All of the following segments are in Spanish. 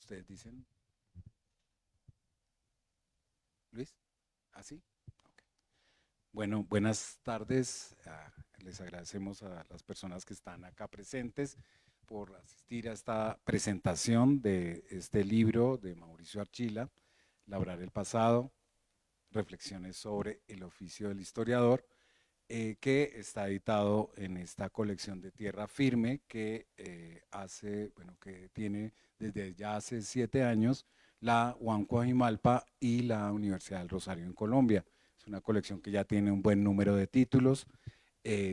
¿Ustedes dicen? Luis, ¿así? Ok. Bueno, buenas tardes. Les agradecemos a las personas que están acá presentes por asistir a esta presentación de este libro de Mauricio Archila, Labrar el pasado, reflexiones sobre el oficio del historiador, que está editado en esta colección de Tierra Firme que tiene desde ya hace 7 años la UAM Coajimalpa y la Universidad del Rosario en Colombia. Es una colección que ya tiene un buen número de títulos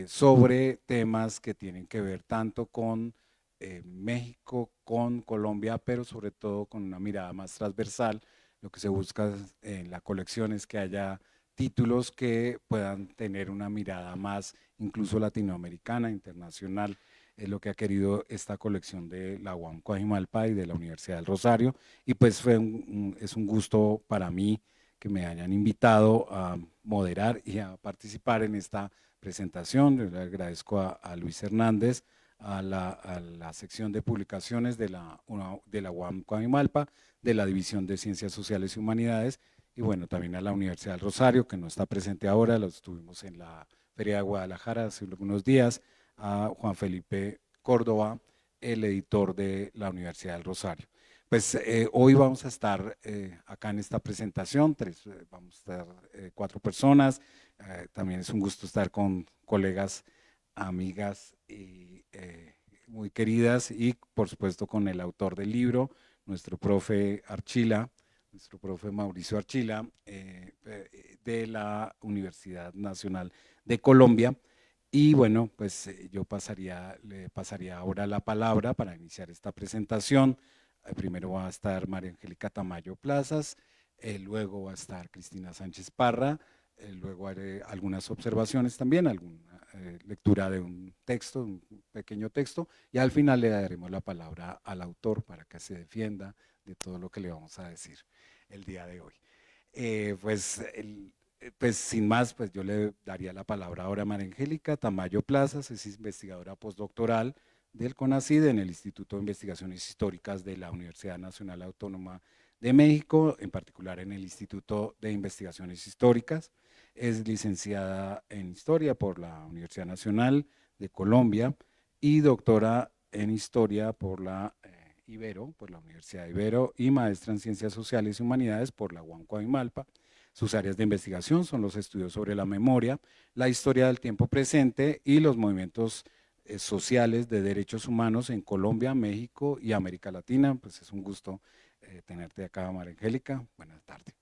sobre temas que tienen que ver tanto con México, con Colombia, pero sobre todo con una mirada más transversal. Lo que se busca en la colección es que haya títulos que puedan tener una mirada más incluso latinoamericana, internacional. Es lo que ha querido esta colección de la UAM Coajimalpa y de la Universidad del Rosario. Y pues es un gusto para mí que me hayan invitado a moderar y a participar en esta presentación. Le agradezco a Luis Hernández, a la sección de publicaciones de la UAM Coajimalpa, de la División de Ciencias Sociales y Humanidades, y bueno, también a la Universidad del Rosario, que no está presente ahora, lo estuvimos en la Feria de Guadalajara hace algunos días, a Juan Felipe Córdoba, el editor de la Universidad del Rosario. Pues hoy vamos a estar acá en esta presentación, vamos a estar 4 personas. También es un gusto estar con colegas, amigas y muy queridas, y por supuesto con el autor del libro, nuestro profe Archila, nuestro profe Mauricio Archila, de la Universidad Nacional de Colombia. Y bueno, pues le pasaría ahora la palabra para iniciar esta presentación. Primero va a estar María Angélica Tamayo Plazas, luego va a estar Cristina Sánchez Parra, luego haré algunas observaciones también, alguna lectura de un texto, un pequeño texto, y al final le daremos la palabra al autor para que se defienda de todo lo que le vamos a decir el día de hoy. Pues sin más, pues yo le daría la palabra ahora a María Angélica Tamayo Plazas. Es investigadora postdoctoral del CONACYT en el Instituto de Investigaciones Históricas de la Universidad Nacional Autónoma de México, en particular en el Instituto de Investigaciones Históricas. Es licenciada en Historia por la Universidad Nacional de Colombia y doctora en Historia por la Ibero, por la Universidad de Ibero, y maestra en Ciencias Sociales y Humanidades por la UAM Coajimalpa. Sus áreas de investigación son los estudios sobre la memoria, la historia del tiempo presente y los movimientos sociales de derechos humanos en Colombia, México y América Latina. Pues es un gusto tenerte acá, María Angélica. Buenas tardes.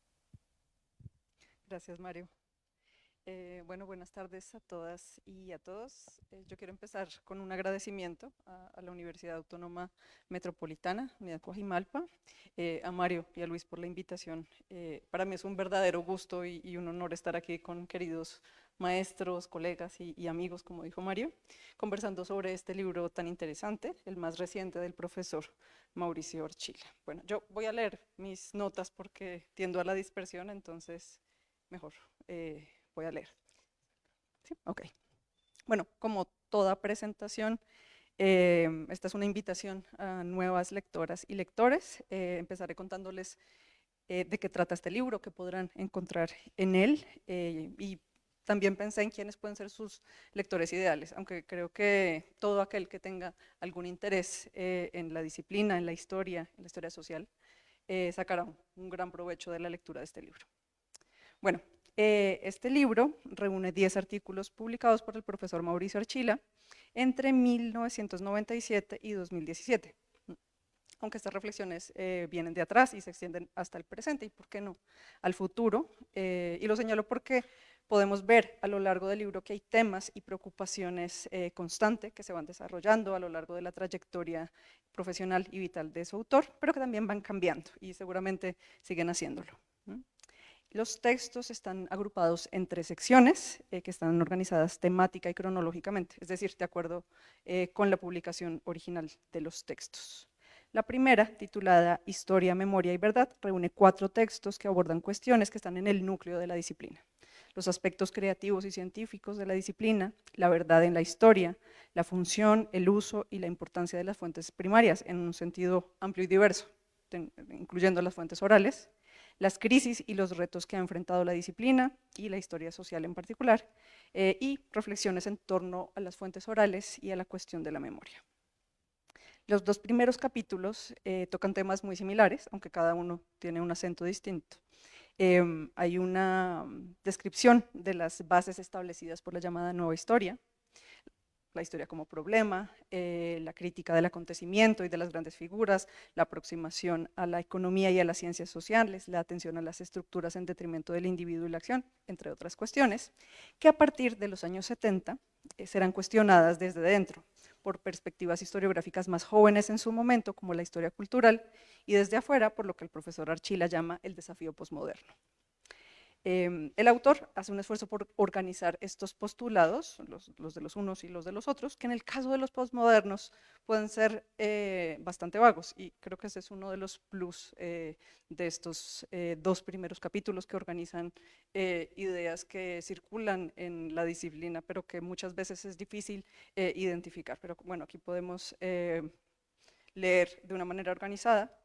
Gracias, Mario. Bueno, buenas tardes a todas y a todos. Yo quiero empezar con un agradecimiento a la Universidad Autónoma Metropolitana, Unidad Coajimalpa, a Mario y a Luis por la invitación. Para mí es un verdadero gusto y un honor estar aquí con queridos maestros, colegas y amigos, como dijo Mario, conversando sobre este libro tan interesante, el más reciente del profesor Mauricio Archila. Bueno, yo voy a leer mis notas porque tiendo a la dispersión, entonces mejor voy a leer. ¿Sí? Ok. Bueno, como toda presentación, esta es una invitación a nuevas lectoras y lectores. Empezaré contándoles de qué trata este libro, que podrán encontrar en él, y también pensé en quiénes pueden ser sus lectores ideales, aunque creo que todo aquel que tenga algún interés en la disciplina, en la historia social, sacará un gran provecho de la lectura de este libro. Bueno, este libro reúne 10 artículos publicados por el profesor Mauricio Archila entre 1997 y 2017, aunque estas reflexiones vienen de atrás y se extienden hasta el presente y, ¿por qué no?, al futuro. Y lo señalo porque podemos ver a lo largo del libro que hay temas y preocupaciones constantes que se van desarrollando a lo largo de la trayectoria profesional y vital de su autor, pero que también van cambiando y seguramente siguen haciéndolo. Los textos están agrupados en 3 secciones que están organizadas temática y cronológicamente, es decir, de acuerdo con la publicación original de los textos. La primera, titulada Historia, Memoria y Verdad, reúne 4 textos que abordan cuestiones que están en el núcleo de la disciplina: los aspectos creativos y científicos de la disciplina, la verdad en la historia, la función, el uso y la importancia de las fuentes primarias en un sentido amplio y diverso. incluyendo las fuentes orales, las crisis y los retos que ha enfrentado la disciplina y la historia social en particular, y reflexiones en torno a las fuentes orales y a la cuestión de la memoria. Los dos primeros capítulos tocan temas muy similares, aunque cada uno tiene un acento distinto. Hay una descripción de las bases establecidas por la llamada nueva historia, la historia como problema, la crítica del acontecimiento y de las grandes figuras, la aproximación a la economía y a las ciencias sociales, la atención a las estructuras en detrimento del individuo y la acción, entre otras cuestiones, que a partir de los años 70 serán cuestionadas desde dentro, por perspectivas historiográficas más jóvenes en su momento, como la historia cultural, y desde afuera, por lo que el profesor Archila llama el desafío posmoderno. El autor hace un esfuerzo por organizar estos postulados, los de los unos y los de los otros, que en el caso de los postmodernos pueden ser bastante vagos, y creo que ese es uno de los plus de estos dos primeros capítulos que organizan ideas que circulan en la disciplina, pero que muchas veces es difícil identificar. Pero bueno, aquí podemos leer de una manera organizada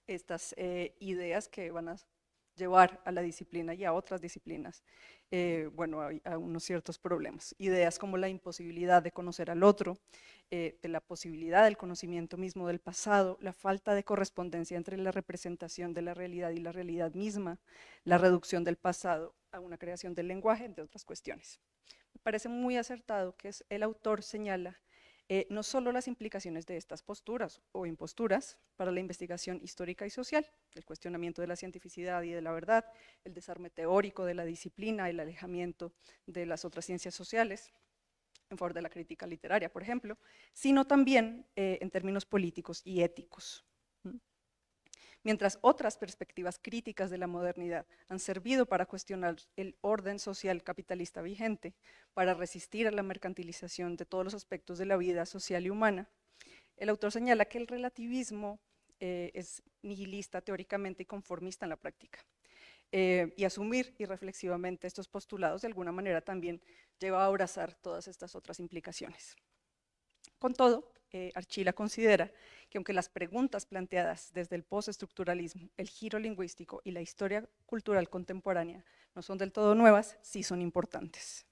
estas ideas que van a llevar a la disciplina y a otras disciplinas, bueno, a unos ciertos problemas. Ideas como la imposibilidad de conocer al otro, de la posibilidad del conocimiento mismo del pasado, la falta de correspondencia entre la representación de la realidad y la realidad misma, la reducción del pasado a una creación del lenguaje, entre otras cuestiones. Me parece muy acertado que el autor señala no solo las implicaciones de estas posturas o imposturas para la investigación histórica y social, el cuestionamiento de la cientificidad y de la verdad, el desarme teórico de la disciplina, el alejamiento de las otras ciencias sociales, en favor de la crítica literaria, por ejemplo, sino también en términos políticos y éticos. Mientras otras perspectivas críticas de la modernidad han servido para cuestionar el orden social capitalista vigente, para resistir a la mercantilización de todos los aspectos de la vida social y humana, el autor señala que el relativismo es nihilista teóricamente y conformista en la práctica. Y asumir irreflexivamente estos postulados de alguna manera también lleva a abrazar todas estas otras implicaciones. Con todo, Archila considera que aunque las preguntas planteadas desde el postestructuralismo, el giro lingüístico y la historia cultural contemporánea no son del todo nuevas, sí son importantes.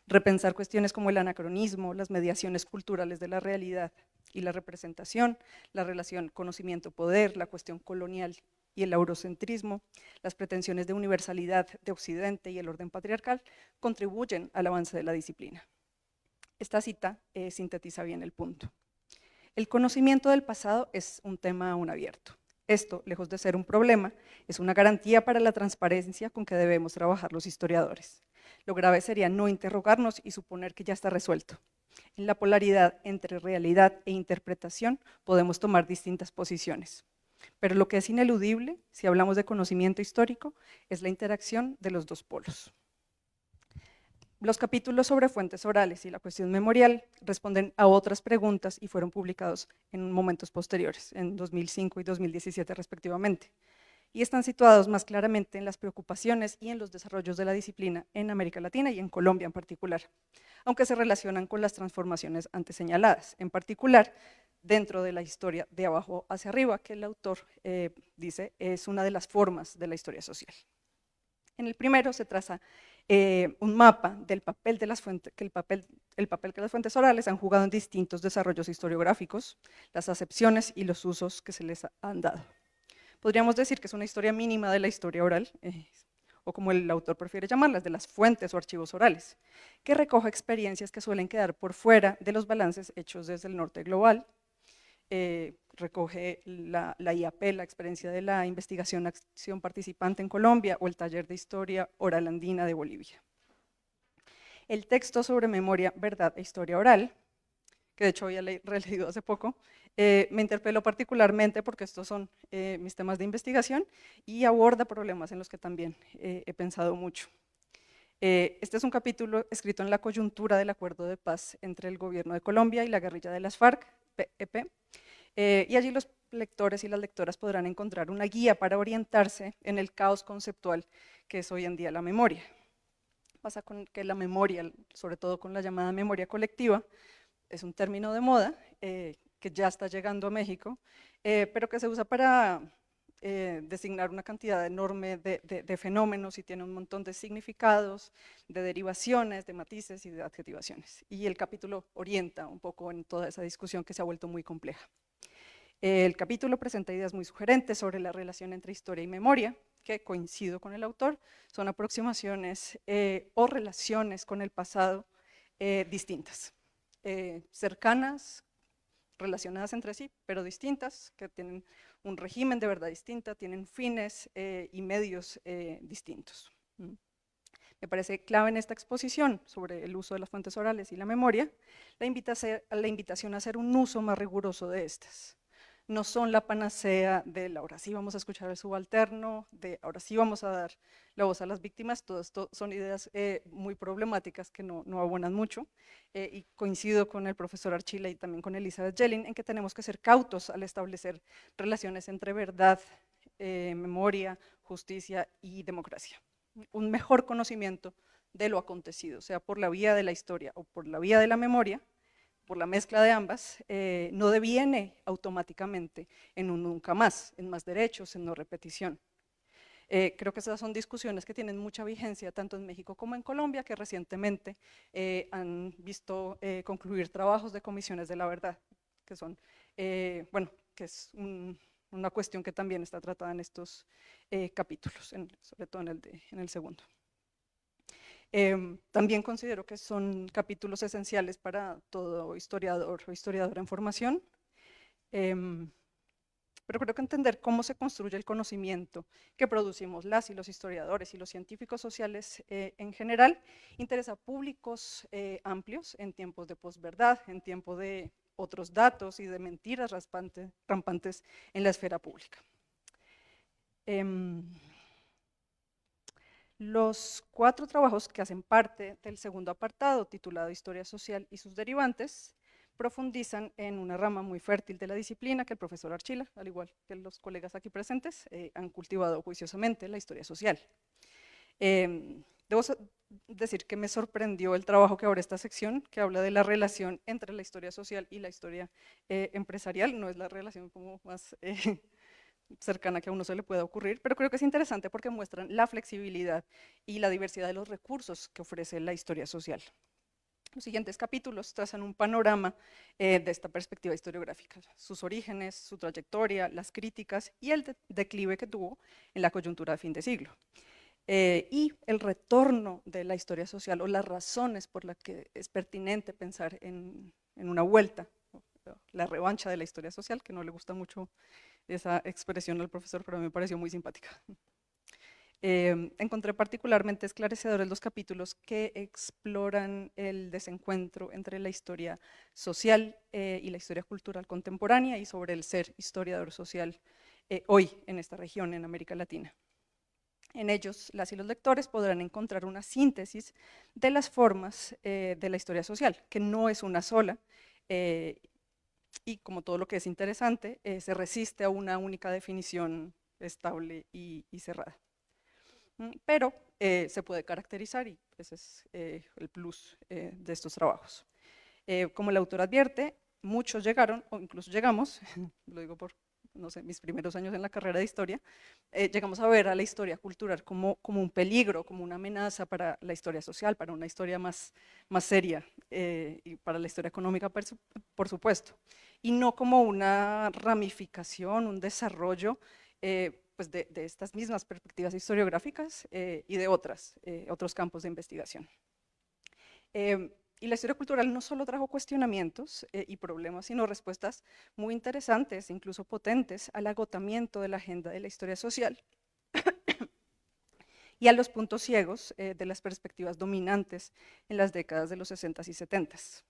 Repensar cuestiones como el anacronismo, las mediaciones culturales de la realidad y la representación, la relación conocimiento-poder, la cuestión colonial y el eurocentrismo, las pretensiones de universalidad de Occidente y el orden patriarcal contribuyen al avance de la disciplina. Esta cita sintetiza bien el punto. El conocimiento del pasado es un tema aún abierto. Esto, lejos de ser un problema, es una garantía para la transparencia con que debemos trabajar los historiadores. Lo grave sería no interrogarnos y suponer que ya está resuelto. En la polaridad entre realidad e interpretación podemos tomar distintas posiciones. Pero lo que es ineludible, si hablamos de conocimiento histórico, es la interacción de los dos polos. Los capítulos sobre fuentes orales y la cuestión memorial responden a otras preguntas y fueron publicados en momentos posteriores, en 2005 y 2017 respectivamente, y están situados más claramente en las preocupaciones y en los desarrollos de la disciplina en América Latina y en Colombia en particular, aunque se relacionan con las transformaciones antes señaladas, en particular dentro de la historia de abajo hacia arriba, que el autor dice es una de las formas de la historia social. En el primero se traza un mapa del papel de las fuentes, el papel que las fuentes orales han jugado en distintos desarrollos historiográficos, las acepciones y los usos que se les han dado. Podríamos decir que es una historia mínima de la historia oral, o como el autor prefiere llamarlas, de las fuentes o archivos orales, que recoge experiencias que suelen quedar por fuera de los balances hechos desde el norte global, recoge la IAP, la experiencia de la investigación acción participante en Colombia, o el taller de historia oral andina de Bolivia. El texto sobre memoria, verdad e historia oral, que de hecho había releído hace poco, me interpeló particularmente porque estos son mis temas de investigación y aborda problemas en los que también he pensado mucho. Este es un capítulo escrito en la coyuntura del acuerdo de paz entre el gobierno de Colombia y la guerrilla de las FARC-EP, y allí los lectores y las lectoras podrán encontrar una guía para orientarse en el caos conceptual que es hoy en día la memoria. Pasa con que la memoria, sobre todo con la llamada memoria colectiva, es un término de moda, que ya está llegando a México, pero que se usa para designar una cantidad enorme de fenómenos y tiene un montón de significados, de derivaciones, de matices y de adjetivaciones. Y el capítulo orienta un poco en toda esa discusión que se ha vuelto muy compleja. El capítulo presenta ideas muy sugerentes sobre la relación entre historia y memoria, que coincido con el autor, son aproximaciones o relaciones con el pasado distintas, cercanas, relacionadas entre sí, pero distintas, que tienen un régimen de verdad distinta, tienen fines y medios distintos. Me parece clave en esta exposición sobre el uso de las fuentes orales y la memoria, la invitación a hacer un uso más riguroso de estas. No son la panacea de ahora sí vamos a escuchar al subalterno, de ahora sí vamos a dar la voz a las víctimas, todo esto son ideas muy problemáticas que no abonan mucho, y coincido con el profesor Archila y también con Elizabeth Yellin en que tenemos que ser cautos al establecer relaciones entre verdad, memoria, justicia y democracia. Un mejor conocimiento de lo acontecido, sea por la vía de la historia o por la vía de la memoria, por la mezcla de ambas, no deviene automáticamente en un nunca más, en más derechos, en no repetición. Creo que esas son discusiones que tienen mucha vigencia tanto en México como en Colombia, que recientemente han visto concluir trabajos de comisiones de la verdad, que son, bueno, que es una cuestión que también está tratada en estos capítulos, sobre todo en el segundo. También considero que son capítulos esenciales para todo historiador o historiadora en formación, pero creo que entender cómo se construye el conocimiento que producimos las y los historiadores y los científicos sociales en general interesa a públicos amplios en tiempos de posverdad, en tiempo de otros datos y de mentiras rampantes en la esfera pública. Los 4 trabajos que hacen parte del segundo apartado, titulado Historia Social y sus derivantes, profundizan en una rama muy fértil de la disciplina que el profesor Archila, al igual que los colegas aquí presentes, han cultivado juiciosamente, la historia social. Debo decir que me sorprendió el trabajo que abre esta sección, que habla de la relación entre la historia social y la historia empresarial. No es la relación como más cercana que a uno se le pueda ocurrir, pero creo que es interesante porque muestran la flexibilidad y la diversidad de los recursos que ofrece la historia social. Los siguientes capítulos trazan un panorama de esta perspectiva historiográfica, sus orígenes, su trayectoria, las críticas y el declive que tuvo en la coyuntura de fin de siglo. Y el retorno de la historia social o las razones por las que es pertinente pensar en una vuelta, la revancha de la historia social, que no le gusta mucho esa expresión al profesor, pero me pareció muy simpática. Encontré particularmente esclarecedores los capítulos que exploran el desencuentro entre la historia social y la historia cultural contemporánea y sobre el ser historiador social hoy en esta región, en América Latina. En ellos, las y los lectores podrán encontrar una síntesis de las formas de la historia social, que no es una sola, y como todo lo que es interesante, se resiste a una única definición estable y cerrada. Pero se puede caracterizar y ese es el plus de estos trabajos. Como el autor advierte, muchos llegaron, o incluso llegamos, lo digo por, no sé, mis primeros años en la carrera de historia, llegamos a ver a la historia cultural como un peligro, como una amenaza para la historia social, para una historia más seria y para la historia económica, por supuesto, y no como una ramificación, un desarrollo pues de estas mismas perspectivas historiográficas y de otros campos de investigación. Y la historia cultural no solo trajo cuestionamientos y problemas, sino respuestas muy interesantes, incluso potentes, al agotamiento de la agenda de la historia social y a los puntos ciegos de las perspectivas dominantes en las décadas de los 60s y 70s.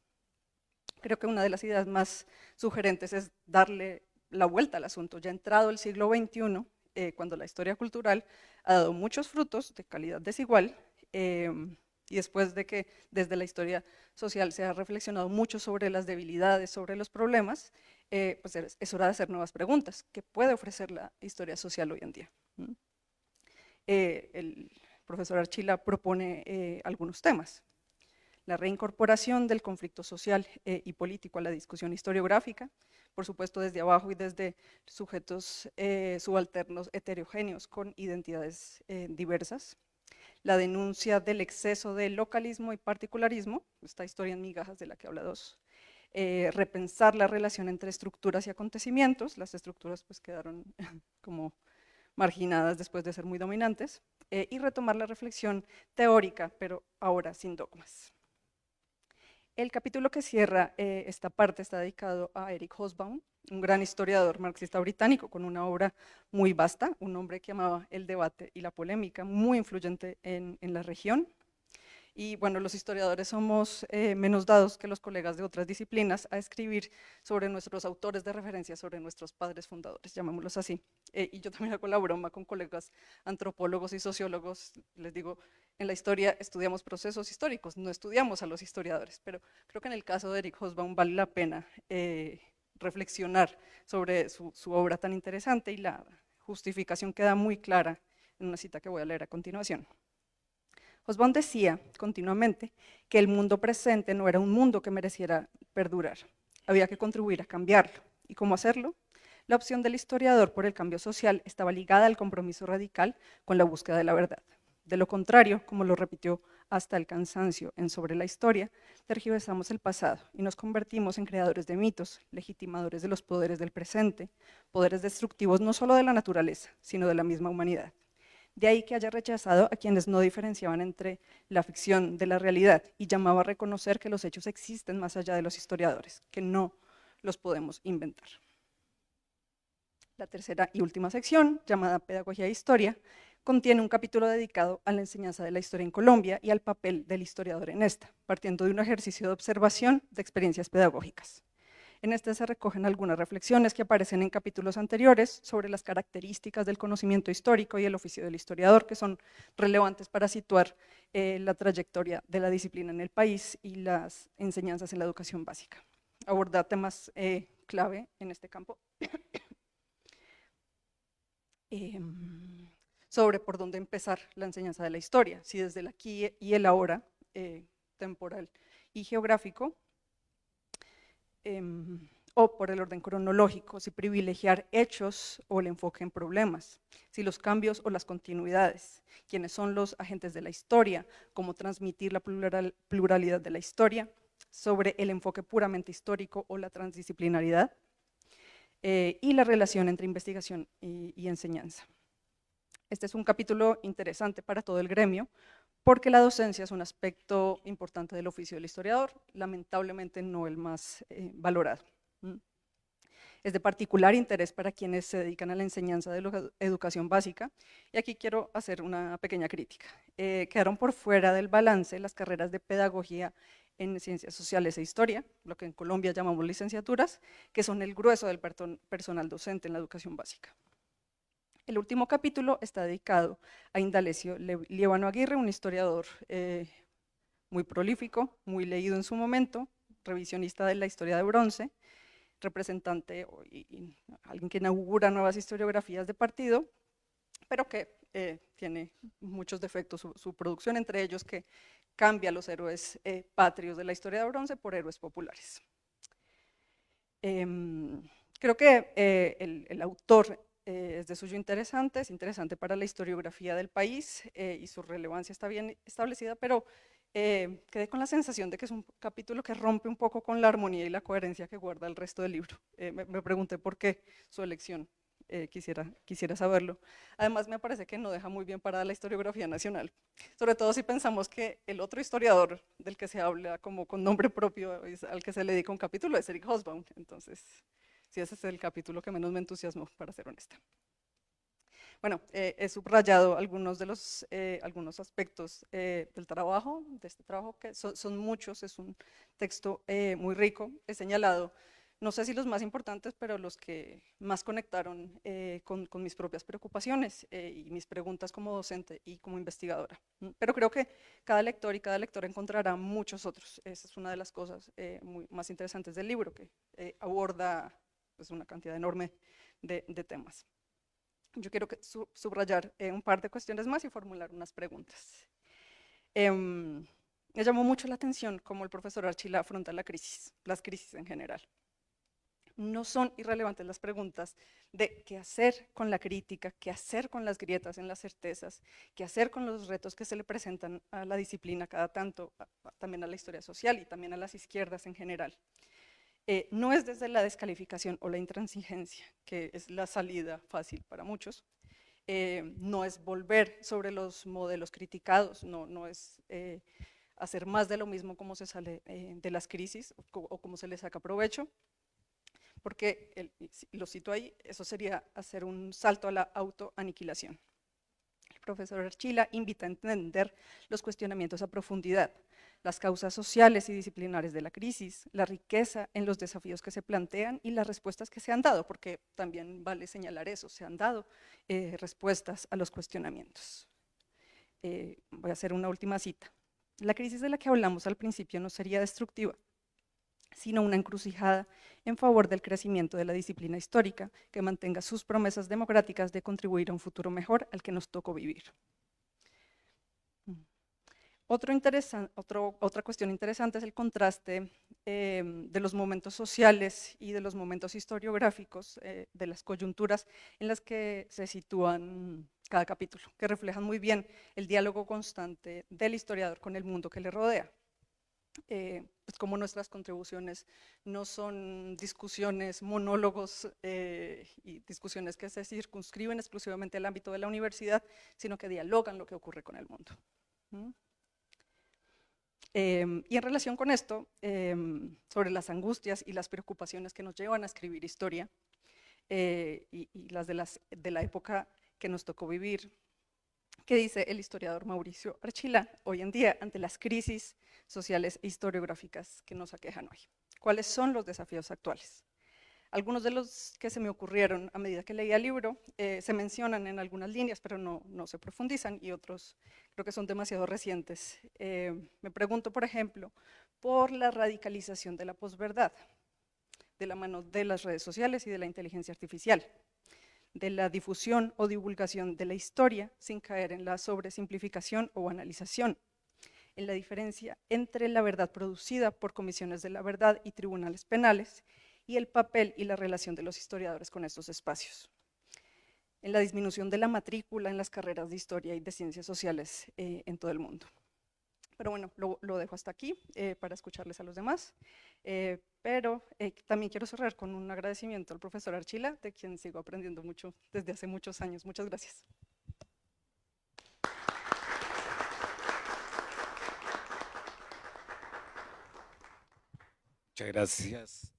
Creo que una de las ideas más sugerentes es darle la vuelta al asunto. Ya entrado el siglo XXI, cuando la historia cultural ha dado muchos frutos de calidad desigual, y después de que desde la historia social se ha reflexionado mucho sobre las debilidades, sobre los problemas, pues es hora de hacer nuevas preguntas. ¿Qué puede ofrecer la historia social hoy en día? El profesor Archila propone algunos temas. La reincorporación del conflicto social y político a la discusión historiográfica, por supuesto desde abajo y desde sujetos subalternos heterogéneos con identidades diversas. La denuncia del exceso de localismo y particularismo, esta historia en migajas de la que habla Dos. Repensar la relación entre estructuras y acontecimientos, las estructuras pues quedaron como marginadas después de ser muy dominantes, y retomar la reflexión teórica, pero ahora sin dogmas. El capítulo que cierra esta parte está dedicado a Eric Hobsbawm, un gran historiador marxista británico con una obra muy vasta, un hombre que amaba el debate y la polémica, muy influyente en la región. Y bueno, los historiadores somos menos dados que los colegas de otras disciplinas a escribir sobre nuestros autores de referencia, sobre nuestros padres fundadores, llamémoslos así. Y yo también hago la broma con colegas antropólogos y sociólogos, les digo, en la historia estudiamos procesos históricos, no estudiamos a los historiadores, pero creo que en el caso de Eric Hobsbawm vale la pena reflexionar sobre su obra tan interesante y la justificación queda muy clara en una cita que voy a leer a continuación. Hobsbawm decía continuamente que el mundo presente no era un mundo que mereciera perdurar, había que contribuir a cambiarlo. ¿Y cómo hacerlo? La opción del historiador por el cambio social estaba ligada al compromiso radical con la búsqueda de la verdad. De lo contrario, como lo repitió hasta el cansancio en Sobre la Historia, tergiversamos el pasado y nos convertimos en creadores de mitos, legitimadores de los poderes del presente, poderes destructivos no solo de la naturaleza, sino de la misma humanidad. De ahí que haya rechazado a quienes no diferenciaban entre la ficción de la realidad y llamaba a reconocer que los hechos existen más allá de los historiadores, que no los podemos inventar. La tercera y última sección, llamada Pedagogía e Historia, contiene un capítulo dedicado a la enseñanza de la historia en Colombia y al papel del historiador en esta, partiendo de un ejercicio de observación de experiencias pedagógicas. En este se recogen algunas reflexiones que aparecen en capítulos anteriores sobre las características del conocimiento histórico y el oficio del historiador, que son relevantes para situar la trayectoria de la disciplina en el país y las enseñanzas en la educación básica. Aborda temas clave en este campo sobre por dónde empezar la enseñanza de la historia, si desde el aquí y el ahora, temporal y geográfico, o por el orden cronológico, si privilegiar hechos o el enfoque en problemas, si los cambios o las continuidades, quiénes son los agentes de la historia, cómo transmitir la pluralidad de la historia, sobre el enfoque puramente histórico o la transdisciplinaridad, y la relación entre investigación y enseñanza. Este es un capítulo interesante para todo el gremio, porque la docencia es un aspecto importante del oficio del historiador, lamentablemente no el más valorado. Es de particular interés para quienes se dedican a la enseñanza de la educación básica, y aquí quiero hacer una pequeña crítica. Quedaron por fuera del balance las carreras de pedagogía en ciencias sociales e historia, lo que en Colombia llamamos licenciaturas, que son el grueso del personal docente en la educación básica. El último capítulo está dedicado a Indalecio Líbano Aguirre, un historiador muy prolífico, muy leído en su momento, revisionista de la historia de bronce, representante y alguien que inaugura nuevas historiografías de partido, pero que tiene muchos defectos su producción, entre ellos que cambia los héroes patrios de la historia de bronce por héroes populares. Creo que el autor es de suyo interesante, es interesante para la historiografía del país y su relevancia está bien establecida, pero quedé con la sensación de que es un capítulo que rompe un poco con la armonía y la coherencia que guarda el resto del libro. Me pregunté por qué su elección, quisiera saberlo. Además me parece que no deja muy bien parada la historiografía nacional, sobre todo si pensamos que el otro historiador del que se habla como con nombre propio, al que se le dedica un capítulo, es Eric Hobsbawm. Entonces, sí, ese es el capítulo que menos me entusiasmó, para ser honesta. Bueno, he subrayado algunos aspectos del trabajo, de este trabajo, que son muchos, es un texto muy rico. He señalado, no sé si los más importantes, pero los que más conectaron con mis propias preocupaciones y mis preguntas como docente y como investigadora. Pero creo que cada lector y cada lectora encontrará muchos otros. Esa es una de las cosas más interesantes del libro, que aborda pues, una cantidad enorme de temas. Yo quiero subrayar un par de cuestiones más y formular unas preguntas. Me llamó mucho la atención cómo el profesor Archila afronta las crisis en general. no son irrelevantes las preguntas de qué hacer con la crítica, qué hacer con las grietas en las certezas, qué hacer con los retos que se le presentan a la disciplina cada tanto, también a la historia social y también a las izquierdas en general. No es desde la descalificación o la intransigencia, que es la salida fácil para muchos, no es volver sobre los modelos criticados, no es hacer más de lo mismo como se sale de las crisis o como se le saca provecho, porque, lo cito ahí, eso sería hacer un salto a la autoaniquilación. El profesor Archila invita a entender los cuestionamientos a profundidad, las causas sociales y disciplinares de la crisis, la riqueza en los desafíos que se plantean y las respuestas que se han dado, porque también vale señalar eso, se han dado respuestas a los cuestionamientos. Voy a hacer una última cita. La crisis de la que hablamos al principio no sería destructiva, sino una encrucijada en favor del crecimiento de la disciplina histórica que mantenga sus promesas democráticas de contribuir a un futuro mejor al que nos tocó vivir. Otra cuestión interesante es el contraste de los momentos sociales y de los momentos historiográficos, de las coyunturas en las que se sitúan cada capítulo, que reflejan muy bien el diálogo constante del historiador con el mundo que le rodea. Pues como nuestras contribuciones no son discusiones, monólogos y discusiones que se circunscriben exclusivamente al ámbito de la universidad, sino que dialogan lo que ocurre con el mundo. Y en relación con esto, sobre las angustias y las preocupaciones que nos llevan a escribir historia y las de la época que nos tocó vivir, ¿qué dice el historiador Mauricio Archila hoy en día ante las crisis sociales e historiográficas que nos aquejan hoy? ¿Cuáles son los desafíos actuales? Algunos de los que se me ocurrieron a medida que leía el libro se mencionan en algunas líneas, pero no se profundizan, y otros creo que son demasiado recientes. Me pregunto, por ejemplo, por la radicalización de la posverdad, de la mano de las redes sociales y de la inteligencia artificial, de la difusión o divulgación de la historia sin caer en la sobresimplificación o banalización, en la diferencia entre la verdad producida por comisiones de la verdad y tribunales penales y el papel y la relación de los historiadores con estos espacios, en la disminución de la matrícula en las carreras de historia y de ciencias sociales en todo el mundo. Pero bueno, lo dejo hasta aquí para escucharles a los demás. Pero también quiero cerrar con un agradecimiento al profesor Archila, de quien sigo aprendiendo mucho desde hace muchos años. Muchas gracias. Muchas gracias.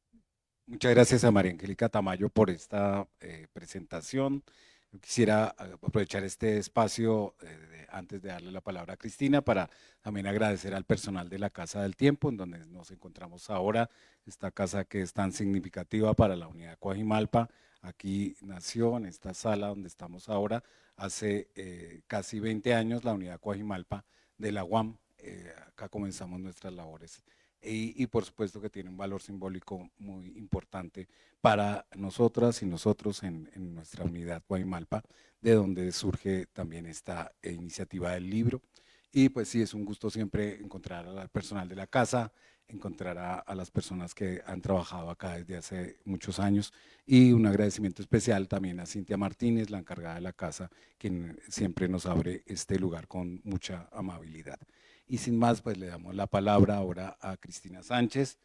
Muchas gracias a María Angélica Tamayo por esta presentación. Yo quisiera aprovechar este espacio antes de darle la palabra a Cristina para también agradecer al personal de la Casa del Tiempo, en donde nos encontramos ahora, esta casa que es tan significativa para la unidad Coajimalpa. Aquí nació, en esta sala donde estamos ahora, hace casi 20 años, la unidad Coajimalpa de la UAM. Acá comenzamos nuestras labores. Y por supuesto que tiene un valor simbólico muy importante para nosotras y nosotros en nuestra unidad Guaymalpa, de donde surge también esta iniciativa del libro. Y pues sí, es un gusto siempre encontrar al personal de la casa, encontrar a las personas que han trabajado acá desde hace muchos años, y un agradecimiento especial también a Cintia Martínez, la encargada de la casa, quien siempre nos abre este lugar con mucha amabilidad. Y sin más, pues le damos la palabra ahora a Cristina Sánchez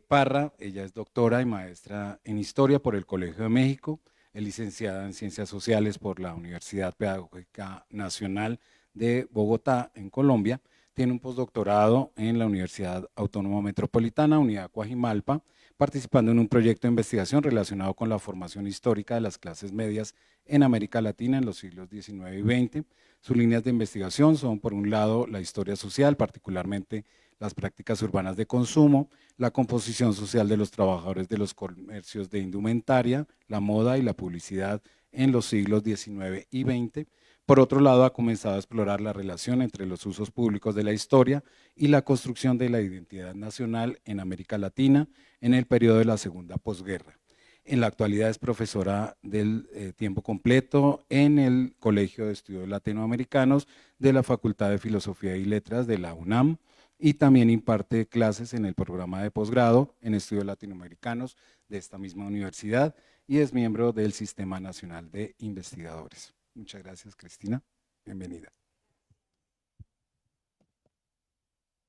Parra. Ella es doctora y maestra en Historia por el Colegio de México, es licenciada en Ciencias Sociales por la Universidad Pedagógica Nacional de Bogotá, en Colombia. Tiene un postdoctorado en la Universidad Autónoma Metropolitana, Unidad Coajimalpa, participando en un proyecto de investigación relacionado con la formación histórica de las clases medias en América Latina en los siglos XIX y XX. Sus líneas de investigación son, por un lado, la historia social, particularmente las prácticas urbanas de consumo, la composición social de los trabajadores de los comercios de indumentaria, la moda y la publicidad en los siglos XIX y XX. Por otro lado, ha comenzado a explorar la relación entre los usos públicos de la historia y la construcción de la identidad nacional en América Latina en el periodo de la segunda posguerra. En la actualidad es profesora del tiempo completo en el Colegio de Estudios Latinoamericanos de la Facultad de Filosofía y Letras de la UNAM, y también imparte clases en el programa de posgrado en estudios latinoamericanos de esta misma universidad y es miembro del Sistema Nacional de Investigadores. Muchas gracias, Cristina. Bienvenida.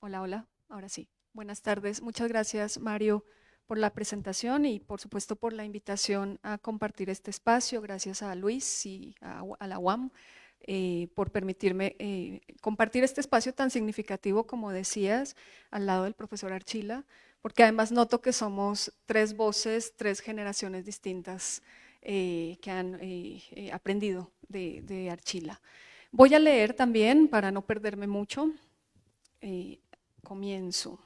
Hola, hola, ahora sí. Buenas tardes. Muchas gracias, Mario, por la presentación y por supuesto por la invitación a compartir este espacio. Gracias a Luis y a la UAM por permitirme compartir este espacio tan significativo, como decías, al lado del profesor Archila, porque además noto que somos tres voces, tres generaciones distintas que han aprendido de Archila. Voy a leer también, para no perderme mucho, comienzo.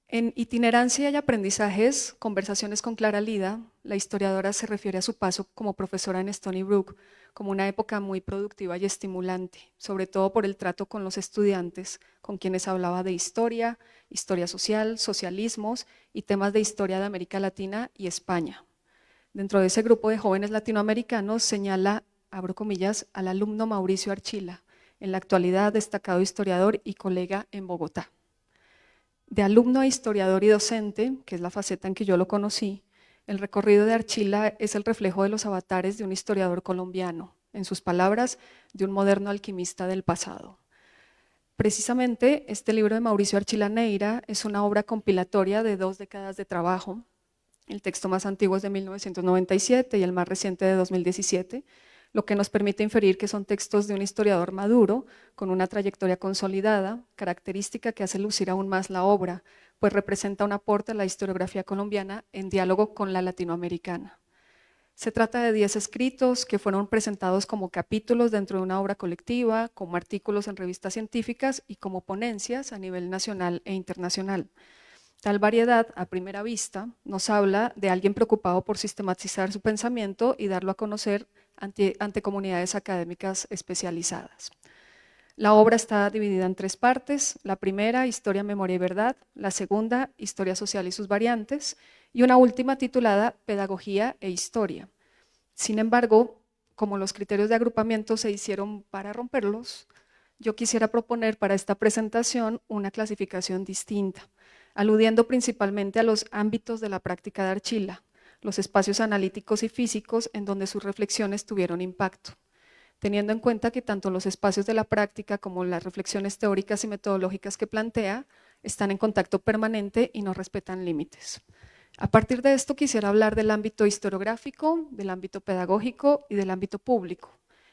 En Itinerancia y Aprendizajes, Conversaciones con Clara Lida, la historiadora se refiere a su paso como profesora en Stony Brook como una época muy productiva y estimulante, sobre todo por el trato con los estudiantes, con quienes hablaba de historia, historia social, socialismos y temas de historia de América Latina y España. Dentro de ese grupo de jóvenes latinoamericanos señala, abro comillas, al alumno Mauricio Archila, en la actualidad destacado historiador y colega en Bogotá. De alumno a historiador y docente, que es la faceta en que yo lo conocí, el recorrido de Archila es el reflejo de los avatares de un historiador colombiano, en sus palabras, de un moderno alquimista del pasado. Precisamente, este libro de Mauricio Archila Neira es una obra compilatoria de 2 décadas de trabajo. El texto más antiguo es de 1997 y el más reciente de 2017, lo que nos permite inferir que son textos de un historiador maduro, con una trayectoria consolidada, característica que hace lucir aún más la obra, pues representa un aporte a la historiografía colombiana en diálogo con la latinoamericana. Se trata de 10 escritos que fueron presentados como capítulos dentro de una obra colectiva, como artículos en revistas científicas y como ponencias a nivel nacional e internacional. Tal variedad, a primera vista, nos habla de alguien preocupado por sistematizar su pensamiento y darlo a conocer ante comunidades académicas especializadas. La obra está dividida en 3 partes. La primera, Historia, Memoria y Verdad. La segunda, Historia Social y sus variantes. Y una última titulada Pedagogía e Historia. Sin embargo, como los criterios de agrupamiento se hicieron para romperlos, yo quisiera proponer para esta presentación una clasificación distinta, aludiendo principalmente a los ámbitos de la práctica de Archila, los espacios analíticos y físicos en donde sus reflexiones tuvieron impacto, teniendo en cuenta que tanto los espacios de la práctica como las reflexiones teóricas y metodológicas que plantea están en contacto permanente y no respetan límites. A partir de esto quisiera hablar del ámbito historiográfico, del ámbito pedagógico y del ámbito público.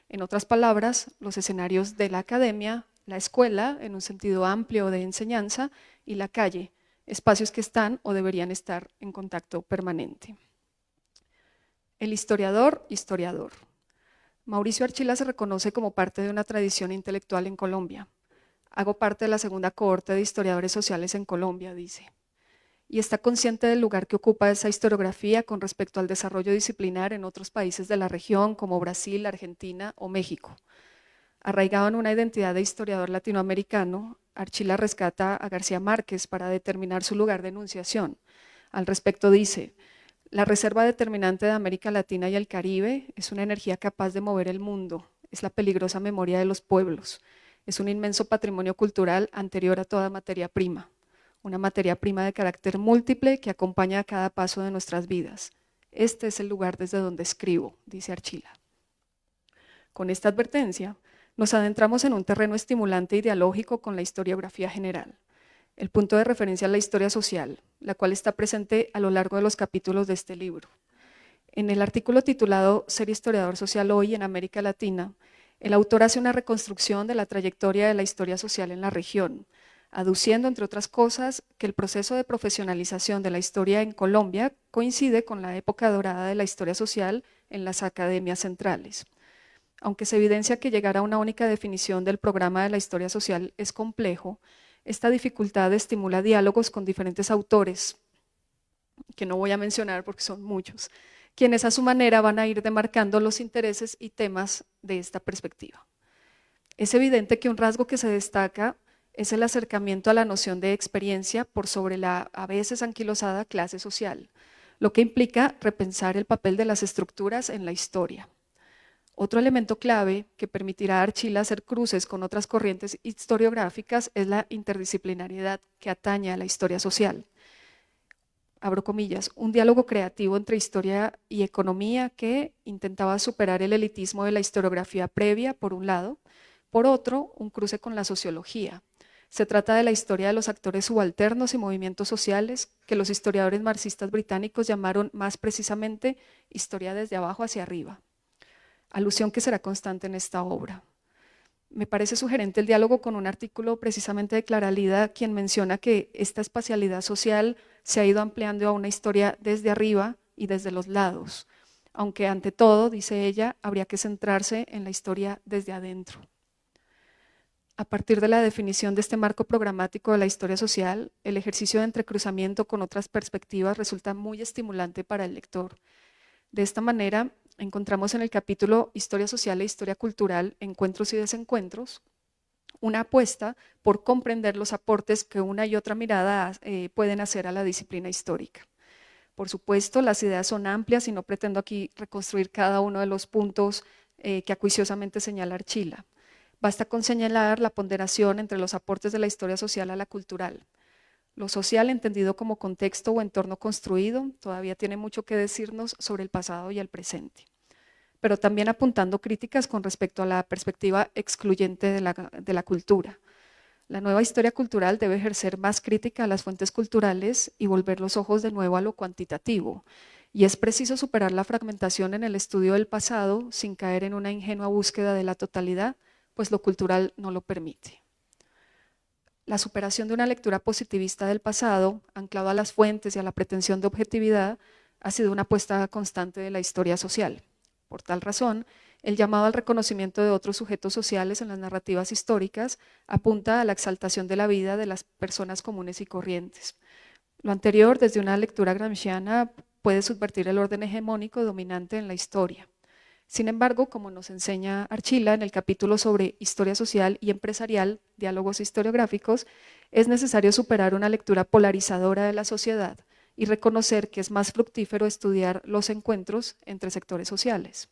En otras palabras, los escenarios de la academia, la escuela, en un sentido amplio de enseñanza, y la calle, espacios que están o deberían estar en contacto permanente. El historiador. Mauricio Archila se reconoce como parte de una tradición intelectual en Colombia. Hago parte de la segunda cohorte de historiadores sociales en Colombia, dice. Y está consciente del lugar que ocupa esa historiografía con respecto al desarrollo disciplinar en otros países de la región como Brasil, Argentina o México. Arraigado en una identidad de historiador latinoamericano, Archila rescata a García Márquez para determinar su lugar de enunciación. Al respecto dice, la reserva determinante de América Latina y el Caribe es una energía capaz de mover el mundo, es la peligrosa memoria de los pueblos, es un inmenso patrimonio cultural anterior a toda materia prima, una materia prima de carácter múltiple que acompaña a cada paso de nuestras vidas. Este es el lugar desde donde escribo, dice Archila. Con esta advertencia, nos adentramos en un terreno estimulante y dialógico con la historiografía general. El punto de referencia es la historia social, la cual está presente a lo largo de los capítulos de este libro. En el artículo titulado Ser historiador social hoy en América Latina, el autor hace una reconstrucción de la trayectoria de la historia social en la región, aduciendo, entre otras cosas, que el proceso de profesionalización de la historia en Colombia coincide con la época dorada de la historia social en las academias centrales. Aunque se evidencia que llegar a una única definición del programa de la historia social es complejo, esta dificultad estimula diálogos con diferentes autores, que no voy a mencionar porque son muchos, quienes a su manera van a ir demarcando los intereses y temas de esta perspectiva. Es evidente que un rasgo que se destaca es el acercamiento a la noción de experiencia por sobre la a veces anquilosada clase social, lo que implica repensar el papel de las estructuras en la historia. Otro elemento clave que permitirá a Archila hacer cruces con otras corrientes historiográficas es la interdisciplinariedad que atañe a la historia social. Abro comillas, un diálogo creativo entre historia y economía que intentaba superar el elitismo de la historiografía previa, por un lado, por otro, un cruce con la sociología. Se trata de la historia de los actores subalternos y movimientos sociales que los historiadores marxistas británicos llamaron más precisamente historia desde abajo hacia arriba, alusión que será constante en esta obra. Me parece sugerente el diálogo con un artículo precisamente de Clara Lida, quien menciona que esta espacialidad social se ha ido ampliando a una historia desde arriba y desde los lados, aunque ante todo, dice ella, habría que centrarse en la historia desde adentro. A partir de la definición de este marco programático de la historia social, el ejercicio de entrecruzamiento con otras perspectivas resulta muy estimulante para el lector. De esta manera, encontramos en el capítulo Historia Social e Historia Cultural, Encuentros y Desencuentros, una apuesta por comprender los aportes que una y otra mirada pueden hacer a la disciplina histórica. Por supuesto, las ideas son amplias y no pretendo aquí reconstruir cada uno de los puntos que acuciosamente señala Archila. Basta con señalar la ponderación entre los aportes de la historia social a la cultural. Lo social, entendido como contexto o entorno construido, todavía tiene mucho que decirnos sobre el pasado y el presente, pero también apuntando críticas con respecto a la perspectiva excluyente de la cultura. La nueva historia cultural debe ejercer más crítica a las fuentes culturales y volver los ojos de nuevo a lo cuantitativo. Y es preciso superar la fragmentación en el estudio del pasado sin caer en una ingenua búsqueda de la totalidad, pues lo cultural no lo permite. La superación de una lectura positivista del pasado, anclado a las fuentes y a la pretensión de objetividad, ha sido una apuesta constante de la historia social. Por tal razón, el llamado al reconocimiento de otros sujetos sociales en las narrativas históricas apunta a la exaltación de la vida de las personas comunes y corrientes. Lo anterior, desde una lectura gramsciana, puede subvertir el orden hegemónico dominante en la historia. Sin embargo, como nos enseña Archila en el capítulo sobre historia social y empresarial, diálogos historiográficos, es necesario superar una lectura polarizadora de la sociedad y reconocer que es más fructífero estudiar los encuentros entre sectores sociales.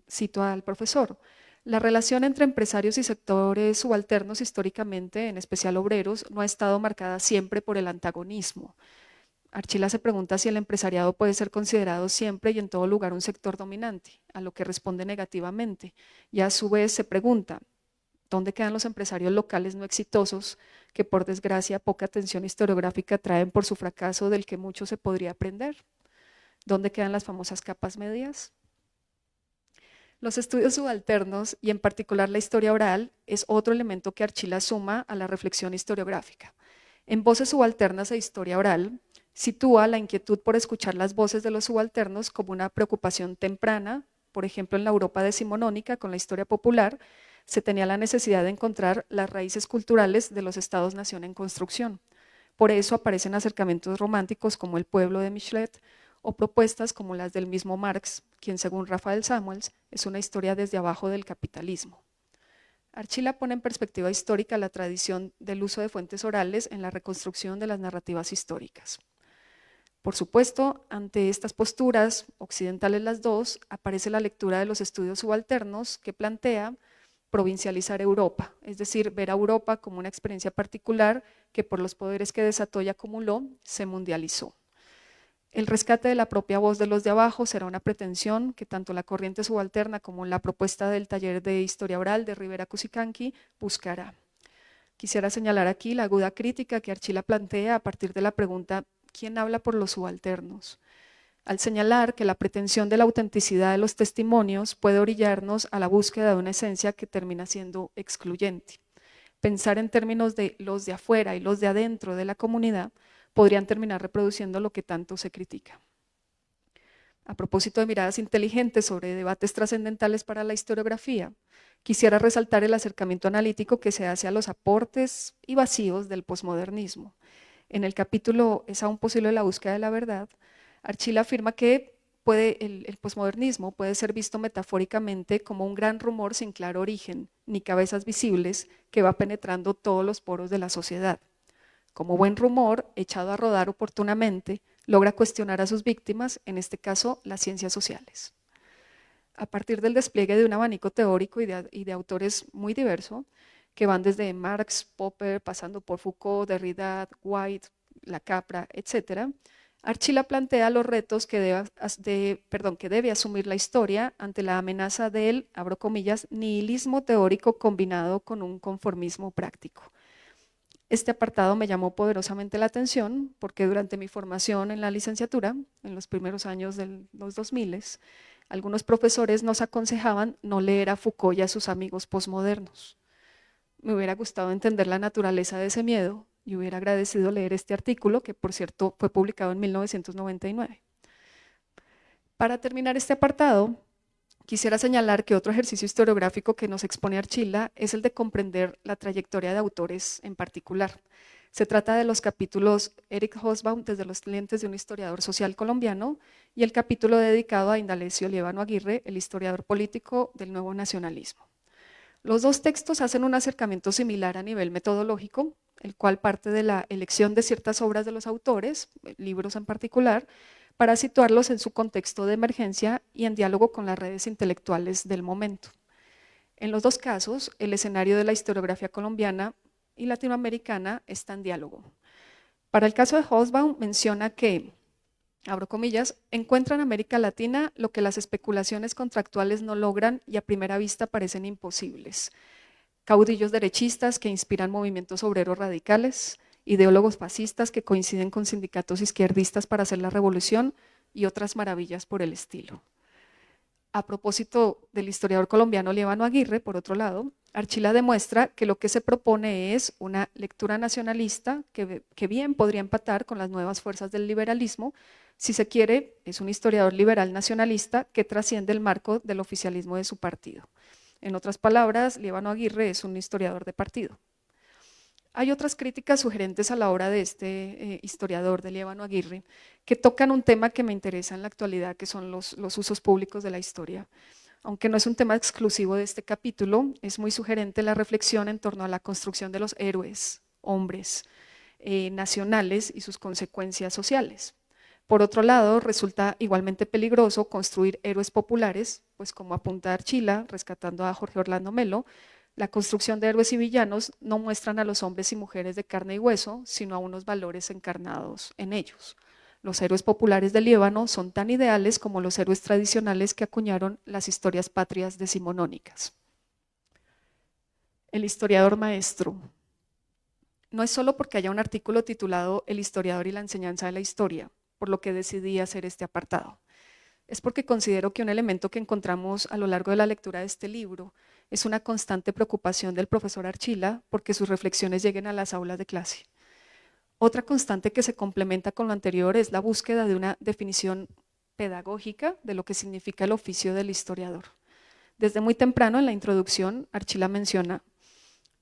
Cito al profesor. La relación entre empresarios y sectores subalternos históricamente, en especial obreros, no ha estado marcada siempre por el antagonismo. Archila se pregunta si el empresariado puede ser considerado siempre y en todo lugar un sector dominante, a lo que responde negativamente. Y a su vez se pregunta, ¿dónde quedan los empresarios locales no exitosos que por desgracia poca atención historiográfica traen por su fracaso del que mucho se podría aprender? ¿Dónde quedan las famosas capas medias? Los estudios subalternos, y en particular la historia oral, es otro elemento que Archila suma a la reflexión historiográfica. En Voces subalternas e historia oral, sitúa la inquietud por escuchar las voces de los subalternos como una preocupación temprana. Por ejemplo, en la Europa decimonónica, con la historia popular, se tenía la necesidad de encontrar las raíces culturales de los estados-nación en construcción. Por eso aparecen acercamientos románticos como El pueblo de Michelet o propuestas como las del mismo Marx, quien según Raphael Samuels es una historia desde abajo del capitalismo. Archila pone en perspectiva histórica la tradición del uso de fuentes orales en la reconstrucción de las narrativas históricas. Por supuesto, ante estas posturas, occidentales las dos, aparece la lectura de los estudios subalternos que plantea provincializar Europa, es decir, ver a Europa como una experiencia particular que por los poderes que desató y acumuló, se mundializó. El rescate de la propia voz de los de abajo será una pretensión que tanto la corriente subalterna como la propuesta del taller de historia oral de Rivera Cusicanqui buscará. Quisiera señalar aquí la aguda crítica que Archila plantea a partir de la pregunta ¿quién habla por los subalternos? Al señalar que la pretensión de la autenticidad de los testimonios puede orillarnos a la búsqueda de una esencia que termina siendo excluyente. Pensar en términos de los de afuera y los de adentro de la comunidad podrían terminar reproduciendo lo que tanto se critica. A propósito de miradas inteligentes sobre debates trascendentales para la historiografía, quisiera resaltar el acercamiento analítico que se hace a los aportes y vacíos del posmodernismo. En el capítulo ¿Es aún posible la búsqueda de la verdad?, Archila afirma que el posmodernismo puede ser visto metafóricamente como un gran rumor sin claro origen, ni cabezas visibles, que va penetrando todos los poros de la sociedad. Como buen rumor, echado a rodar oportunamente, logra cuestionar a sus víctimas, en este caso las ciencias sociales. a partir del despliegue de un abanico teórico y de autores muy diverso, que van desde Marx, Popper, pasando por Foucault, Derrida, White, Lacapra, etc., Archila plantea los retos que debe asumir la historia ante la amenaza del, abro comillas, nihilismo teórico combinado con un conformismo práctico. Este apartado me llamó poderosamente la atención porque durante mi formación en la licenciatura, en los primeros años de los 2000, algunos profesores nos aconsejaban no leer a Foucault y a sus amigos posmodernos. Me hubiera gustado entender la naturaleza de ese miedo y hubiera agradecido leer este artículo, que por cierto fue publicado en 1999. Para terminar este apartado, quisiera señalar que otro ejercicio historiográfico que nos expone Archila es el de comprender la trayectoria de autores en particular. Se trata de los capítulos Eric Hobsbawm desde los lentes de un historiador social colombiano y el capítulo dedicado a Indalecio Líbano Aguirre, el historiador político del nuevo nacionalismo. Los dos textos hacen un acercamiento similar a nivel metodológico, el cual parte de la elección de ciertas obras de los autores, libros en particular, para situarlos en su contexto de emergencia y en diálogo con las redes intelectuales del momento. En los dos casos, el escenario de la historiografía colombiana y latinoamericana está en diálogo. Para el caso de Hobsbawm menciona que, abro comillas, encuentra en América Latina lo que las especulaciones contractuales no logran y a primera vista parecen imposibles. Caudillos derechistas que inspiran movimientos obreros radicales, ideólogos fascistas que coinciden con sindicatos izquierdistas para hacer la revolución y otras maravillas por el estilo. A propósito del historiador colombiano Líbano Aguirre, por otro lado, Archila demuestra que lo que se propone es una lectura nacionalista que bien podría empatar con las nuevas fuerzas del liberalismo. Si se quiere, es un historiador liberal nacionalista que trasciende el marco del oficialismo de su partido. En otras palabras, Líbano Aguirre es un historiador de partido. Hay otras críticas sugerentes a la obra de este historiador, de Líbano Aguirre, que tocan un tema que me interesa en la actualidad, que son los usos públicos de la historia. Aunque no es un tema exclusivo de este capítulo, es muy sugerente la reflexión en torno a la construcción de los héroes, hombres, nacionales y sus consecuencias sociales. Por otro lado, resulta igualmente peligroso construir héroes populares, pues como apunta Archila, rescatando a Jorge Orlando Melo, la construcción de héroes y villanos no muestran a los hombres y mujeres de carne y hueso, sino a unos valores encarnados en ellos. Los héroes populares del Líbano son tan ideales como los héroes tradicionales que acuñaron las historias patrias decimonónicas. El historiador maestro. No es solo porque haya un artículo titulado El historiador y la enseñanza de la historia, por lo que decidí hacer este apartado. Es porque considero que un elemento que encontramos a lo largo de la lectura de este libro es una constante preocupación del profesor Archila porque sus reflexiones lleguen a las aulas de clase. Otra constante que se complementa con lo anterior es la búsqueda de una definición pedagógica de lo que significa el oficio del historiador. Desde muy temprano en la introducción, Archila menciona: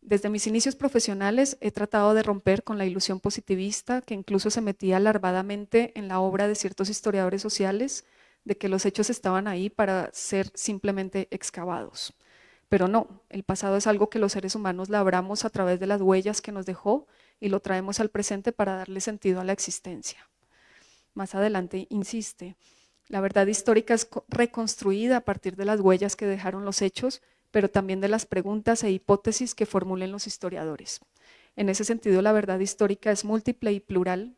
desde mis inicios profesionales he tratado de romper con la ilusión positivista que incluso se metía larvadamente en la obra de ciertos historiadores sociales, de que los hechos estaban ahí para ser simplemente excavados. Pero no, el pasado es algo que los seres humanos labramos a través de las huellas que nos dejó y lo traemos al presente para darle sentido a la existencia. Más adelante insiste: la verdad histórica es reconstruida a partir de las huellas que dejaron los hechos, pero también de las preguntas e hipótesis que formulen los historiadores. En ese sentido, la verdad histórica es múltiple y plural,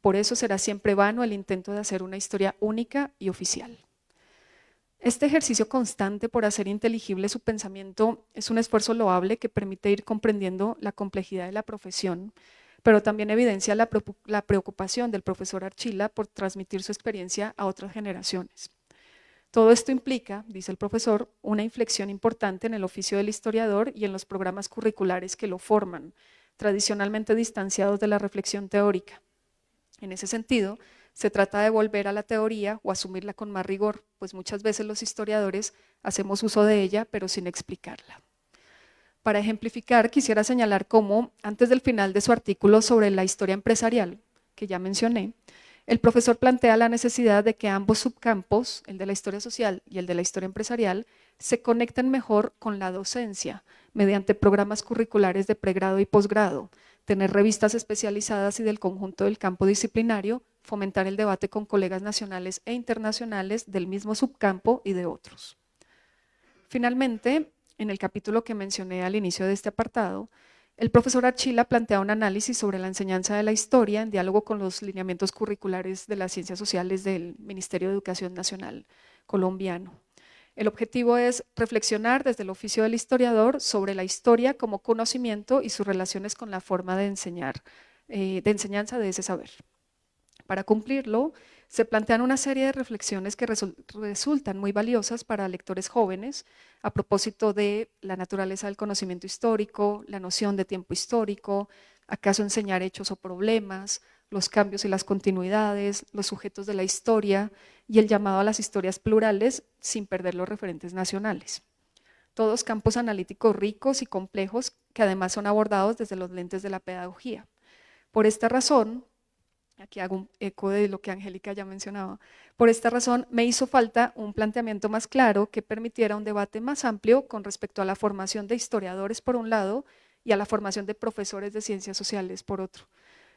por eso será siempre vano el intento de hacer una historia única y oficial. Este ejercicio constante por hacer inteligible su pensamiento es un esfuerzo loable que permite ir comprendiendo la complejidad de la profesión, pero también evidencia la preocupación del profesor Archila por transmitir su experiencia a otras generaciones. Todo esto implica, dice el profesor, una inflexión importante en el oficio del historiador y en los programas curriculares que lo forman, tradicionalmente distanciados de la reflexión teórica. En ese sentido, se trata de volver a la teoría o asumirla con más rigor, pues muchas veces los historiadores hacemos uso de ella, pero sin explicarla. Para ejemplificar, quisiera señalar cómo, antes del final de su artículo sobre la historia empresarial, que ya mencioné, el profesor plantea la necesidad de que ambos subcampos, el de la historia social y el de la historia empresarial, se conecten mejor con la docencia, mediante programas curriculares de pregrado y posgrado, tener revistas especializadas y del conjunto del campo disciplinario, fomentar el debate con colegas nacionales e internacionales del mismo subcampo y de otros. Finalmente, en el capítulo que mencioné al inicio de este apartado, el profesor Archila plantea un análisis sobre la enseñanza de la historia en diálogo con los lineamientos curriculares de las ciencias sociales del Ministerio de Educación Nacional colombiano. El objetivo es reflexionar desde el oficio del historiador sobre la historia como conocimiento y sus relaciones con la forma de enseñanza de ese saber. Para cumplirlo, se plantean una serie de reflexiones que resultan muy valiosas para lectores jóvenes a propósito de la naturaleza del conocimiento histórico, la noción de tiempo histórico, acaso enseñar hechos o problemas, los cambios y las continuidades, los sujetos de la historia y el llamado a las historias plurales sin perder los referentes nacionales. Todos campos analíticos ricos y complejos que además son abordados desde los lentes de la pedagogía. Por esta razón, aquí hago un eco de lo que Angélica ya mencionaba, por esta razón me hizo falta un planteamiento más claro que permitiera un debate más amplio con respecto a la formación de historiadores por un lado y a la formación de profesores de ciencias sociales por otro.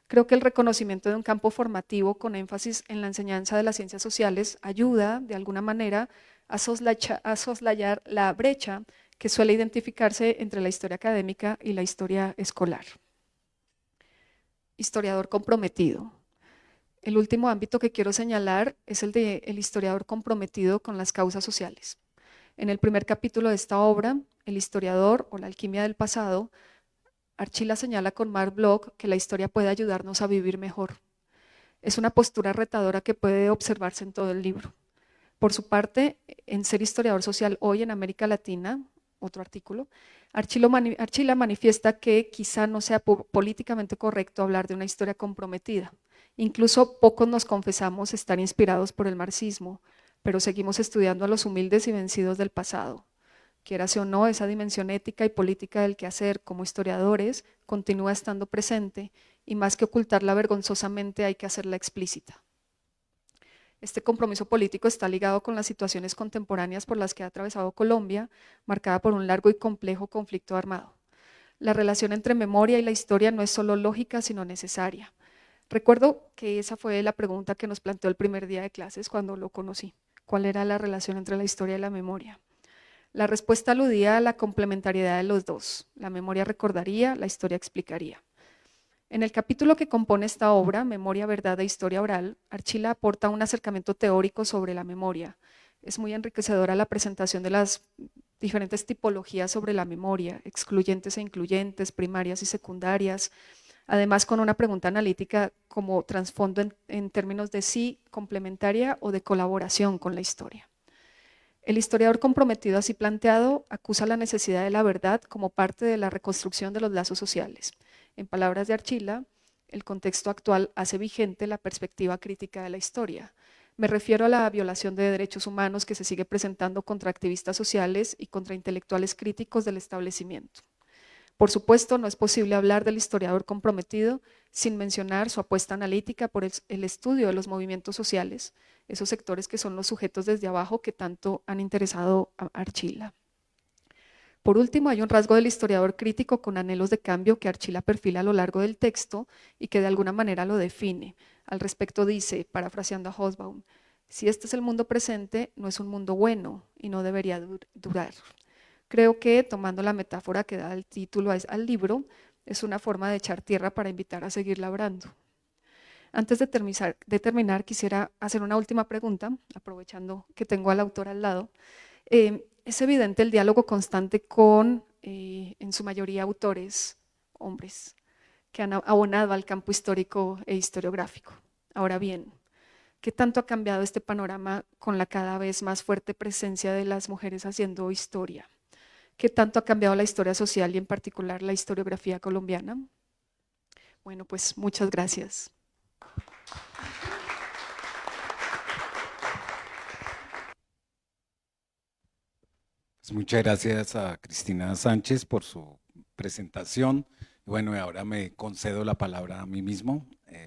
Creo que el reconocimiento de un campo formativo con énfasis en la enseñanza de las ciencias sociales ayuda, de alguna manera, a soslayar la brecha que suele identificarse entre la historia académica y la historia escolar. Historiador comprometido. El último ámbito que quiero señalar es el del historiador comprometido con las causas sociales. En el primer capítulo de esta obra, El historiador o la alquimia del pasado, Archila señala con Marc Bloch que la historia puede ayudarnos a vivir mejor. Es una postura retadora que puede observarse en todo el libro. Por su parte, en Ser historiador social hoy en América Latina, otro artículo, Archila manifiesta que quizá no sea políticamente correcto hablar de una historia comprometida. Incluso pocos nos confesamos estar inspirados por el marxismo, pero seguimos estudiando a los humildes y vencidos del pasado. Quierase o no, esa dimensión ética y política del quehacer como historiadores continúa estando presente y más que ocultarla vergonzosamente hay que hacerla explícita. Este compromiso político está ligado con las situaciones contemporáneas por las que ha atravesado Colombia, marcada por un largo y complejo conflicto armado. La relación entre memoria y la historia no es solo lógica, sino necesaria. Recuerdo que esa fue la pregunta que nos planteó el primer día de clases cuando lo conocí. ¿Cuál era la relación entre la historia y la memoria? La respuesta aludía a la complementariedad de los dos. La memoria recordaría, la historia explicaría. En el capítulo que compone esta obra, Memoria, Verdad e Historia Oral, Archila aporta un acercamiento teórico sobre la memoria. Es muy enriquecedora la presentación de las diferentes tipologías sobre la memoria, excluyentes e incluyentes, primarias y secundarias, además con una pregunta analítica como trasfondo en términos de sí complementaria o de colaboración con la historia. El historiador comprometido así planteado acusa la necesidad de la verdad como parte de la reconstrucción de los lazos sociales. En palabras de Archila, el contexto actual hace vigente la perspectiva crítica de la historia. Me refiero a la violación de derechos humanos que se sigue presentando contra activistas sociales y contra intelectuales críticos del establecimiento. Por supuesto, no es posible hablar del historiador comprometido sin mencionar su apuesta analítica por el estudio de los movimientos sociales, esos sectores que son los sujetos desde abajo que tanto han interesado a Archila. Por último, hay un rasgo del historiador crítico con anhelos de cambio que Archila perfila a lo largo del texto y que de alguna manera lo define. Al respecto dice, parafraseando a Hobsbawm, si este es el mundo presente, no es un mundo bueno y no debería durar. Creo que, tomando la metáfora que da el título al libro, es una forma de echar tierra para invitar a seguir labrando. Antes de terminar, quisiera hacer una última pregunta, aprovechando que tengo al autor al lado. Es evidente el diálogo constante con, en su mayoría, autores, hombres, que han abonado al campo histórico e historiográfico. Ahora bien, ¿qué tanto ha cambiado este panorama con la cada vez más fuerte presencia de las mujeres haciendo historia? ¿Qué tanto ha cambiado la historia social y en particular la historiografía colombiana? Bueno, pues muchas gracias. Pues muchas gracias a Cristina Sánchez por su presentación. Bueno, y ahora me concedo la palabra a mí mismo,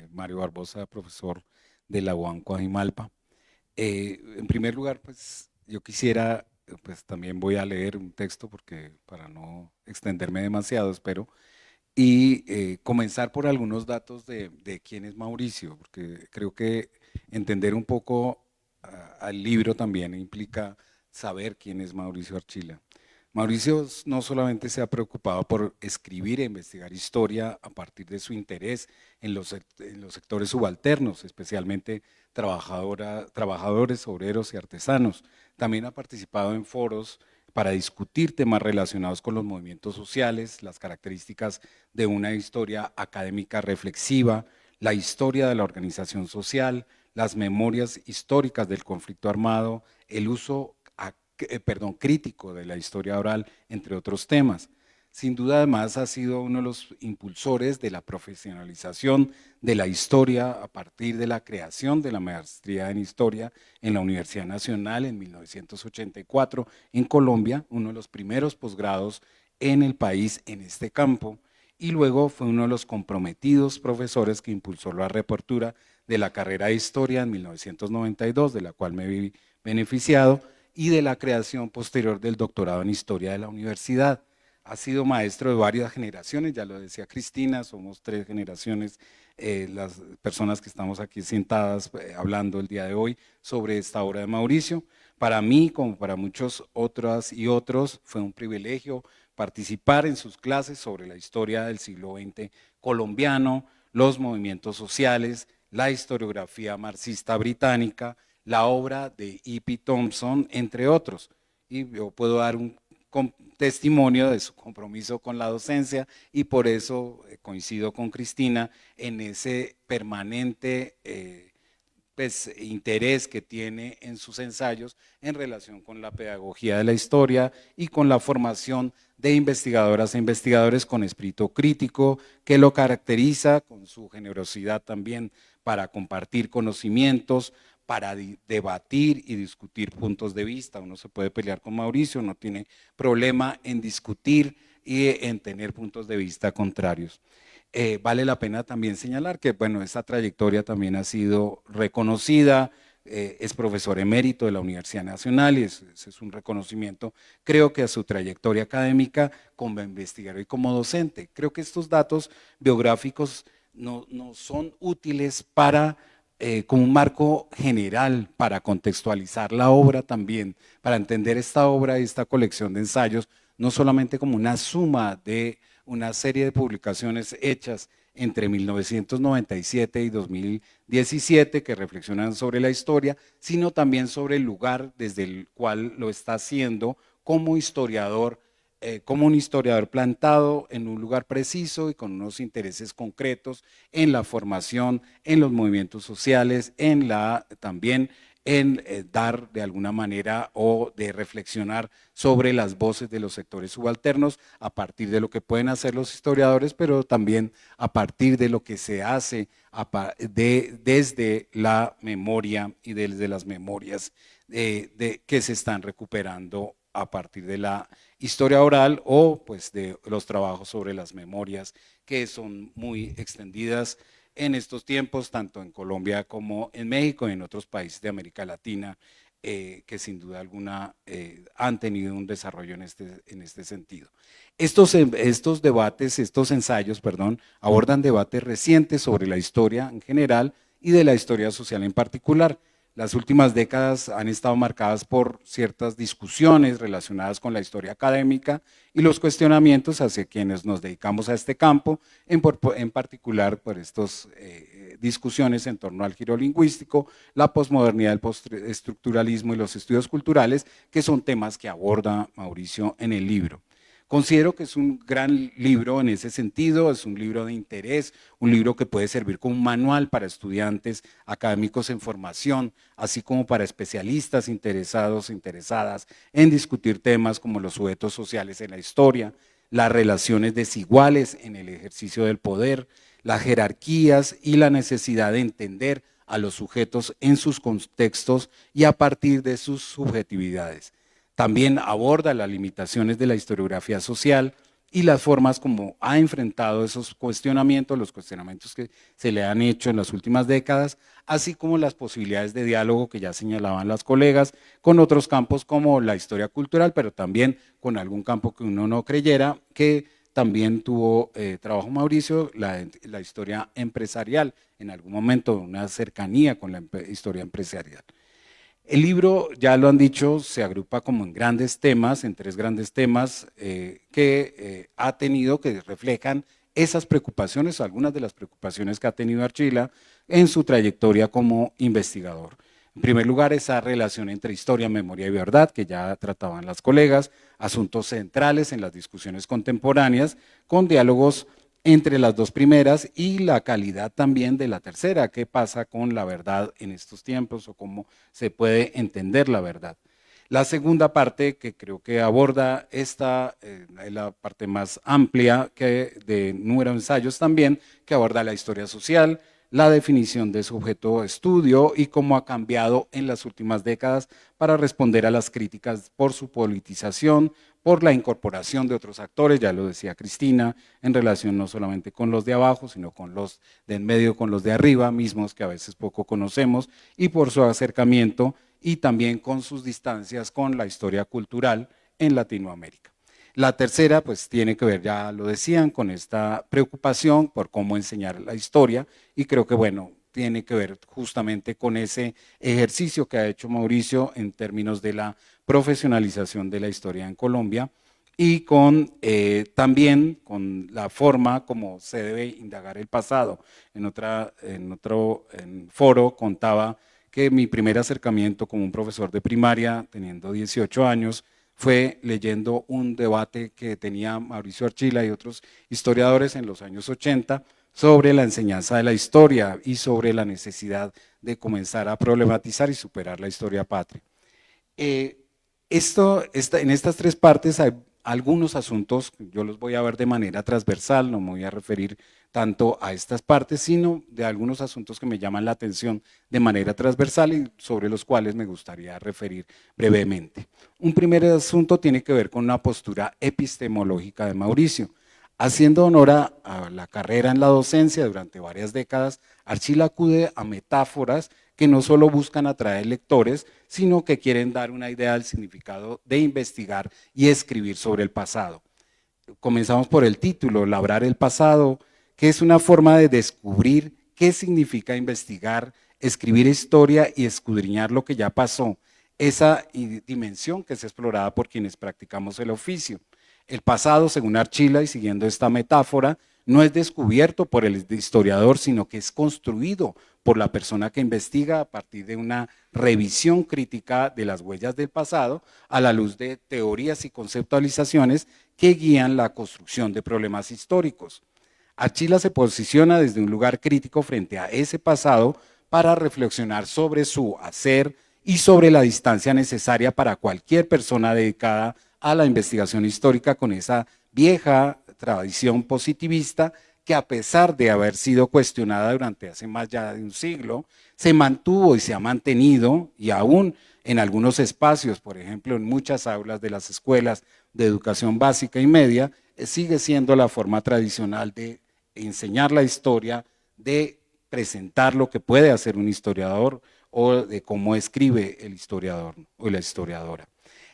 Mario Barbosa, profesor de la UAM Coajimalpa. En primer lugar, pues yo quisiera, pues también voy a leer un texto porque para no extenderme demasiado, espero, y comenzar por algunos datos de quién es Mauricio, porque creo que entender un poco al libro también implica saber quién es Mauricio Archila. Mauricio no solamente se ha preocupado por escribir e investigar historia a partir de su interés en los sectores subalternos, especialmente trabajadores, obreros y artesanos. También ha participado en foros para discutir temas relacionados con los movimientos sociales, las características de una historia académica reflexiva, la historia de la organización social, las memorias históricas del conflicto armado, el uso crítico de la historia oral, entre otros temas. Sin duda, además, ha sido uno de los impulsores de la profesionalización de la historia a partir de la creación de la maestría en historia en la Universidad Nacional en 1984 en Colombia, uno de los primeros posgrados en el país en este campo, y luego fue uno de los comprometidos profesores que impulsó la reapertura de la carrera de historia en 1992, de la cual me vi beneficiado, y de la creación posterior del doctorado en historia de la universidad. Ha sido maestro de varias generaciones, ya lo decía Cristina, somos 3 generaciones, las personas que estamos aquí sentadas hablando el día de hoy sobre esta obra de Mauricio. Para mí, como para muchos otras y otros, fue un privilegio participar en sus clases sobre la historia del siglo XX colombiano, los movimientos sociales, la historiografía marxista británica, la obra de E.P. Thompson, entre otros. Y yo puedo dar un testimonio de su compromiso con la docencia y por eso coincido con Cristina en ese permanente interés que tiene en sus ensayos en relación con la pedagogía de la historia y con la formación de investigadoras e investigadores con espíritu crítico, que lo caracteriza con su generosidad también para compartir conocimientos, para debatir y discutir puntos de vista. Uno se puede pelear con Mauricio, no tiene problema en discutir y en tener puntos de vista contrarios. Vale la pena también señalar que, bueno, esta trayectoria también ha sido reconocida, es profesor emérito de la Universidad Nacional y ese es un reconocimiento, creo que a su trayectoria académica como investigador y como docente. Creo que estos datos biográficos no son útiles para como un marco general para contextualizar la obra también, para entender esta obra y esta colección de ensayos, no solamente como una suma de una serie de publicaciones hechas entre 1997 y 2017 que reflexionan sobre la historia, sino también sobre el lugar desde el cual lo está haciendo como historiador, como un historiador plantado en un lugar preciso y con unos intereses concretos en la formación, en los movimientos sociales, también en dar de alguna manera o de reflexionar sobre las voces de los sectores subalternos a partir de lo que pueden hacer los historiadores, pero también a partir de lo que se hace desde la memoria y desde las memorias que se están recuperando a partir de la historia oral o pues de los trabajos sobre las memorias que son muy extendidas en estos tiempos, tanto en Colombia como en México y en otros países de América Latina, que sin duda alguna han tenido un desarrollo en este sentido. Estos ensayos, abordan debates recientes sobre la historia en general y de la historia social en particular. Las últimas décadas han estado marcadas por ciertas discusiones relacionadas con la historia académica y los cuestionamientos hacia quienes nos dedicamos a este campo, en particular por estas discusiones en torno al giro lingüístico, la posmodernidad, el postestructuralismo y los estudios culturales, que son temas que aborda Mauricio en el libro. Considero que es un gran libro en ese sentido, es un libro de interés, un libro que puede servir como un manual para estudiantes académicos en formación, así como para especialistas interesados, interesadas en discutir temas como los sujetos sociales en la historia, las relaciones desiguales en el ejercicio del poder, las jerarquías y la necesidad de entender a los sujetos en sus contextos y a partir de sus subjetividades. También aborda las limitaciones de la historiografía social y las formas como ha enfrentado esos cuestionamientos, los cuestionamientos que se le han hecho en las últimas décadas, así como las posibilidades de diálogo que ya señalaban las colegas con otros campos como la historia cultural, pero también con algún campo que uno no creyera, que también tuvo trabajo Mauricio, la historia empresarial, en algún momento una cercanía con la historia empresarial. El libro, ya lo han dicho, se agrupa como en grandes temas, en 3 grandes temas que ha tenido, que reflejan esas preocupaciones, algunas de las preocupaciones que ha tenido Archila en su trayectoria como investigador. En primer lugar, esa relación entre historia, memoria y verdad, que ya trataban las colegas, asuntos centrales en las discusiones contemporáneas, con diálogos entre las 2 primeras y la calidad también de la tercera, qué pasa con la verdad en estos tiempos o cómo se puede entender la verdad. La segunda parte que creo que aborda esta, es la parte más amplia que de número de ensayos también, que aborda la historia social, la definición de su objeto de estudio y cómo ha cambiado en las últimas décadas para responder a las críticas por su politización, por la incorporación de otros actores, ya lo decía Cristina, en relación no solamente con los de abajo, sino con los de en medio, con los de arriba mismos, que a veces poco conocemos, y por su acercamiento y también con sus distancias con la historia cultural en Latinoamérica. La tercera, pues tiene que ver, ya lo decían, con esta preocupación por cómo enseñar la historia y creo que, bueno, tiene que ver justamente con ese ejercicio que ha hecho Mauricio en términos de la profesionalización de la historia en Colombia y con también con la forma como se debe indagar el pasado. En otro foro contaba que mi primer acercamiento como un profesor de primaria, teniendo 18 años, fue leyendo un debate que tenía Mauricio Archila y otros historiadores en los años 80 sobre la enseñanza de la historia y sobre la necesidad de comenzar a problematizar y superar la historia patria. En estas 3 partes hay algunos asuntos, yo los voy a ver de manera transversal, no me voy a referir tanto a estas partes, sino de algunos asuntos que me llaman la atención de manera transversal y sobre los cuales me gustaría referir brevemente. Un primer asunto tiene que ver con una postura epistemológica de Mauricio. Haciendo honor a la carrera en la docencia durante varias décadas, Archila acude a metáforas que no solo buscan atraer lectores, sino que quieren dar una idea del significado de investigar y escribir sobre el pasado. Comenzamos por el título, Labrar el pasado, que es una forma de descubrir qué significa investigar, escribir historia y escudriñar lo que ya pasó, esa dimensión que es explorada por quienes practicamos el oficio. El pasado, según Archila y siguiendo esta metáfora, no es descubierto por el historiador, sino que es construido por la persona que investiga a partir de una revisión crítica de las huellas del pasado a la luz de teorías y conceptualizaciones que guían la construcción de problemas históricos. Archila se posiciona desde un lugar crítico frente a ese pasado para reflexionar sobre su hacer y sobre la distancia necesaria para cualquier persona dedicada a la investigación histórica con esa vieja tradición positivista que a pesar de haber sido cuestionada durante hace más ya de un siglo, se mantuvo y se ha mantenido y aún en algunos espacios, por ejemplo en muchas aulas de las escuelas de educación básica y media, sigue siendo la forma tradicional de enseñar la historia, de presentar lo que puede hacer un historiador o de cómo escribe el historiador o la historiadora.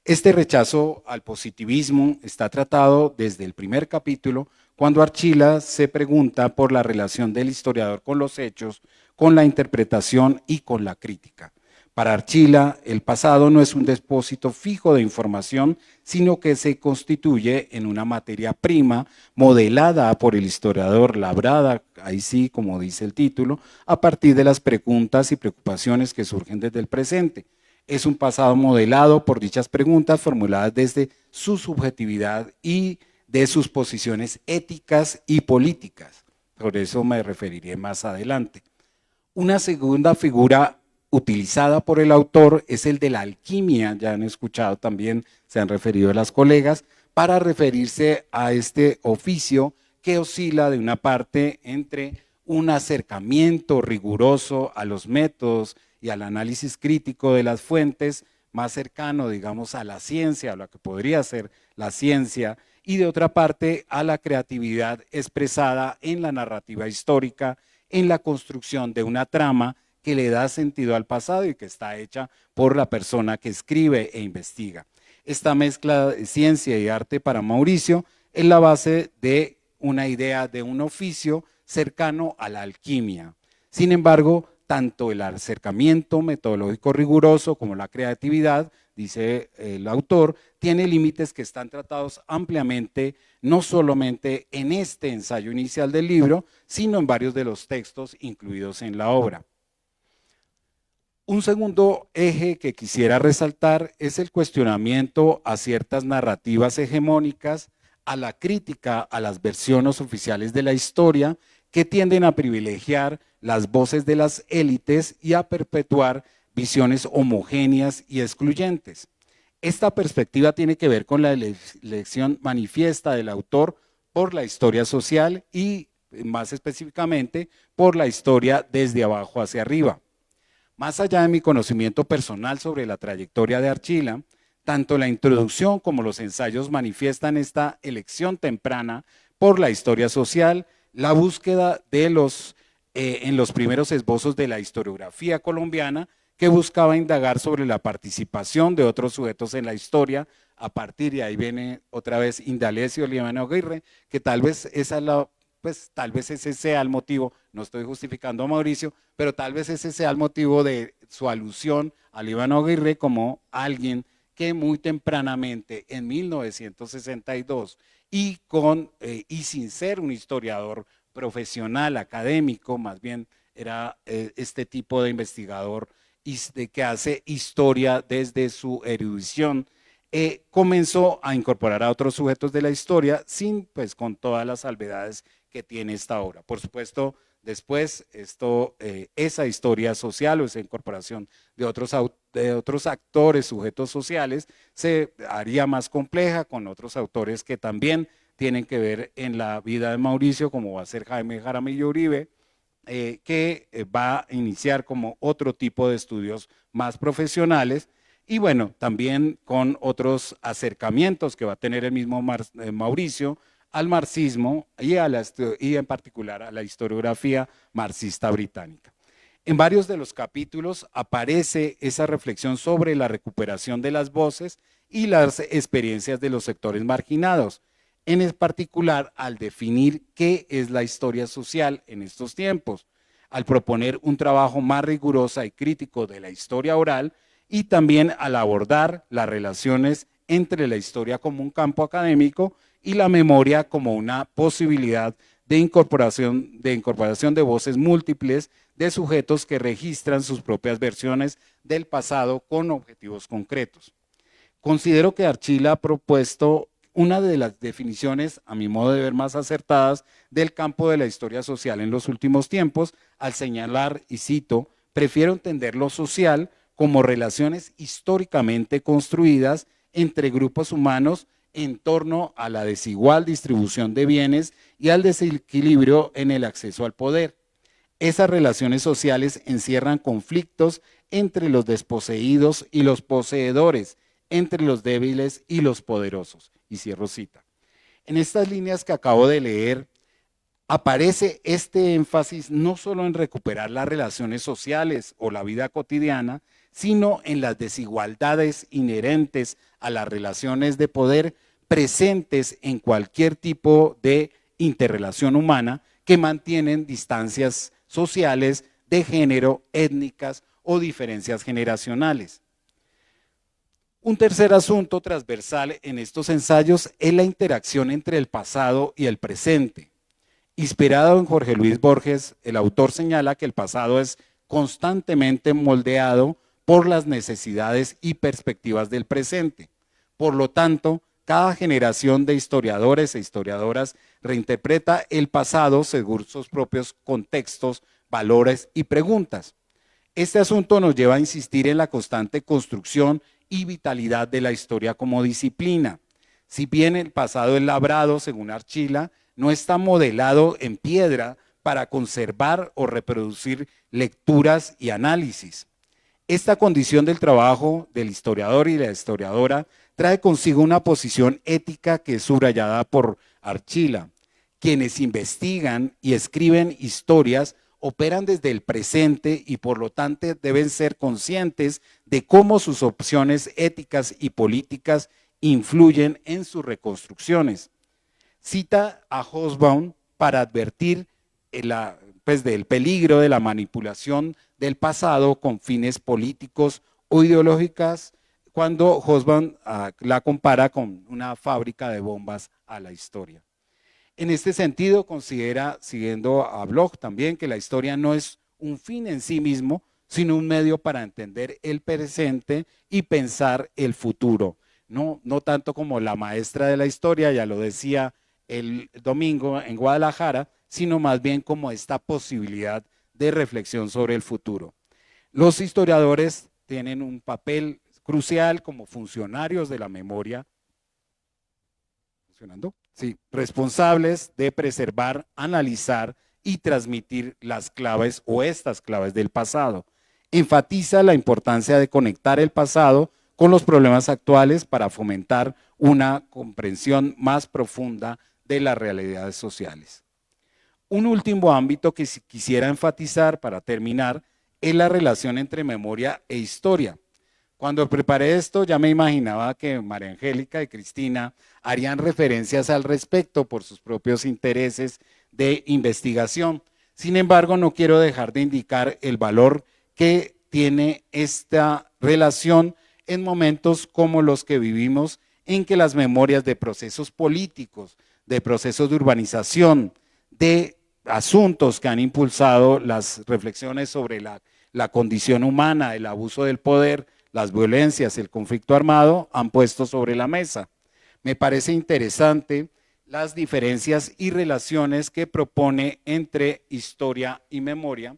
Este rechazo al positivismo está tratado desde el primer capítulo, cuando Archila se pregunta por la relación del historiador con los hechos, con la interpretación y con la crítica. Para Archila, el pasado no es un depósito fijo de información, sino que se constituye en una materia prima modelada por el historiador, labrada, ahí sí, como dice el título, a partir de las preguntas y preocupaciones que surgen desde el presente. Es un pasado modelado por dichas preguntas formuladas desde su subjetividad y de sus posiciones éticas y políticas. Por eso me referiré más adelante. Una segunda figura utilizada por el autor es el de la alquimia, ya han escuchado también, se han referido a las colegas, para referirse a este oficio que oscila de una parte entre un acercamiento riguroso a los métodos y al análisis crítico de las fuentes, más cercano, digamos, a la ciencia, a lo que podría ser la ciencia, y de otra parte a la creatividad expresada en la narrativa histórica, en la construcción de una trama que le da sentido al pasado y que está hecha por la persona que escribe e investiga. Esta mezcla de ciencia y arte para Mauricio es la base de una idea de un oficio cercano a la alquimia. Sin embargo, tanto el acercamiento metodológico riguroso como la creatividad, dice el autor, tiene límites que están tratados ampliamente, no solamente en este ensayo inicial del libro, sino en varios de los textos incluidos en la obra. Un segundo eje que quisiera resaltar es el cuestionamiento a ciertas narrativas hegemónicas, a la crítica a las versiones oficiales de la historia que tienden a privilegiar las voces de las élites y a perpetuar visiones homogéneas y excluyentes. Esta perspectiva tiene que ver con la elección manifiesta del autor por la historia social y, más específicamente, por la historia desde abajo hacia arriba. Más allá de mi conocimiento personal sobre la trayectoria de Archila, tanto la introducción como los ensayos manifiestan esta elección temprana por la historia social, la búsqueda de en los primeros esbozos de la historiografía colombiana que buscaba indagar sobre la participación de otros sujetos en la historia. A partir de ahí viene otra vez Indalecio Líbano Aguirre, que tal vez tal vez ese sea el motivo, no estoy justificando a Mauricio, pero tal vez ese sea el motivo de su alusión a Líbano Aguirre como alguien que muy tempranamente, en 1962, y sin ser un historiador profesional, académico, más bien era este tipo de investigador que hace historia desde su erudición, comenzó a incorporar a otros sujetos de la historia con todas las salvedades que tiene esta obra. Por supuesto, después esa historia social o esa incorporación de otros actores, sujetos sociales, se haría más compleja con otros autores que también tienen que ver en la vida de Mauricio, como va a ser Jaime Jaramillo Uribe, que va a iniciar como otro tipo de estudios más profesionales, y bueno, también con otros acercamientos que va a tener el mismo Mauricio al marxismo y en particular a la historiografía marxista británica. En varios de los capítulos aparece esa reflexión sobre la recuperación de las voces y las experiencias de los sectores marginados, en particular al definir qué es la historia social en estos tiempos, al proponer un trabajo más riguroso y crítico de la historia oral y también al abordar las relaciones entre la historia como un campo académico y la memoria como una posibilidad de incorporación de voces múltiples de sujetos que registran sus propias versiones del pasado con objetivos concretos. Considero que Archila ha propuesto una de las definiciones, a mi modo de ver, más acertadas del campo de la historia social en los últimos tiempos, al señalar, y cito, prefiero entender lo social como relaciones históricamente construidas entre grupos humanos en torno a la desigual distribución de bienes y al desequilibrio en el acceso al poder. Esas relaciones sociales encierran conflictos entre los desposeídos y los poseedores, entre los débiles y los poderosos. Y cierro cita. En estas líneas que acabo de leer, aparece este énfasis no solo en recuperar las relaciones sociales o la vida cotidiana, sino en las desigualdades inherentes a las relaciones de poder presentes en cualquier tipo de interrelación humana que mantienen distancias sociales de género, étnicas o diferencias generacionales. Un tercer asunto transversal en estos ensayos es la interacción entre el pasado y el presente. Inspirado en Jorge Luis Borges, el autor señala que el pasado es constantemente moldeado por las necesidades y perspectivas del presente. Por lo tanto, cada generación de historiadores e historiadoras reinterpreta el pasado según sus propios contextos, valores y preguntas. Este asunto nos lleva a insistir en la constante construcción y vitalidad de la historia como disciplina. Si bien el pasado es labrado, según Archila, no está modelado en piedra para conservar o reproducir lecturas y análisis. Esta condición del trabajo del historiador y la historiadora trae consigo una posición ética que es subrayada por Archila. Quienes investigan y escriben historias operan desde el presente y por lo tanto deben ser conscientes de cómo sus opciones éticas y políticas influyen en sus reconstrucciones. Cita a Hobsbawm para advertir pues, del peligro de la manipulación del pasado con fines políticos o ideológicas, cuando Hobsbawm la compara con una fábrica de bombas a la historia. En este sentido, considera, siguiendo a Bloch también, que la historia no es un fin en sí mismo, sino un medio para entender el presente y pensar el futuro. No tanto como la maestra de la historia, ya lo decía el domingo en Guadalajara, sino más bien como esta posibilidad de reflexión sobre el futuro. Los historiadores tienen un papel crucial como funcionarios de la memoria, ¿funcionando? Sí, responsables de preservar, analizar y transmitir las claves o estas claves del pasado. Enfatiza la importancia de conectar el pasado con los problemas actuales para fomentar una comprensión más profunda de las realidades sociales. Un último ámbito que quisiera enfatizar para terminar es la relación entre memoria e historia. Cuando preparé esto ya me imaginaba que María Angélica y Cristina harían referencias al respecto por sus propios intereses de investigación. Sin embargo, no quiero dejar de indicar el valor que tiene esta relación en momentos como los que vivimos, en que las memorias de procesos políticos, de procesos de urbanización, de asuntos que han impulsado las reflexiones sobre la condición humana, el abuso del poder, las violencias, el conflicto armado, han puesto sobre la mesa. Me parece interesante las diferencias y relaciones que propone entre historia y memoria,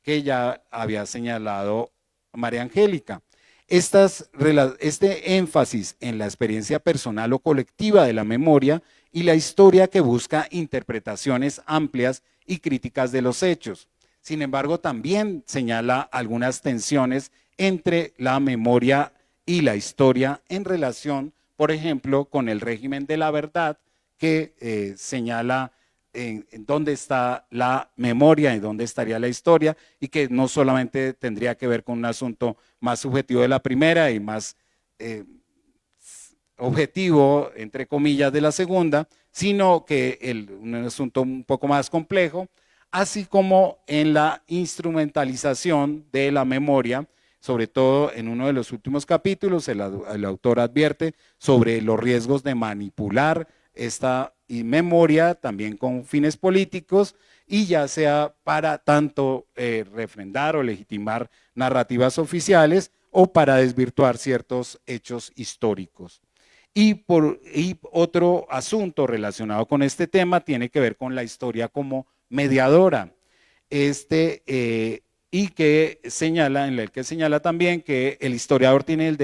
que ya había señalado María Angélica. Este énfasis en la experiencia personal o colectiva de la memoria y la historia que busca interpretaciones amplias y críticas de los hechos. Sin embargo, también señala algunas tensiones entre la memoria y la historia en relación, por ejemplo, con el régimen de la verdad, que señala en dónde está la memoria y dónde estaría la historia, y que no solamente tendría que ver con un asunto más subjetivo de la primera y más objetivo, entre comillas, de la segunda, sino que un asunto un poco más complejo, así como en la instrumentalización de la memoria. Sobre todo en uno de los últimos capítulos, el autor advierte sobre los riesgos de manipular esta memoria también con fines políticos, y ya sea para tanto refrendar o legitimar narrativas oficiales o para desvirtuar ciertos hechos históricos. Y otro asunto relacionado con este tema tiene que ver con la historia como mediadora. Y que señala, en el que señala también que el historiador tiene el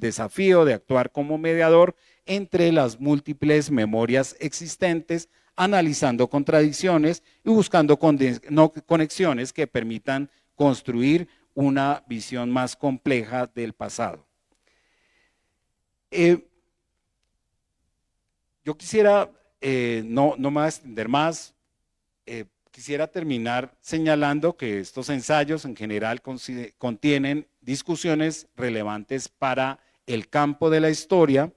desafío de actuar como mediador entre las múltiples memorias existentes, analizando contradicciones y buscando conexiones que permitan construir una visión más compleja del pasado. Yo quisiera, no me voy a extender más, quisiera terminar señalando que estos ensayos en general contienen discusiones relevantes para el campo de la historia.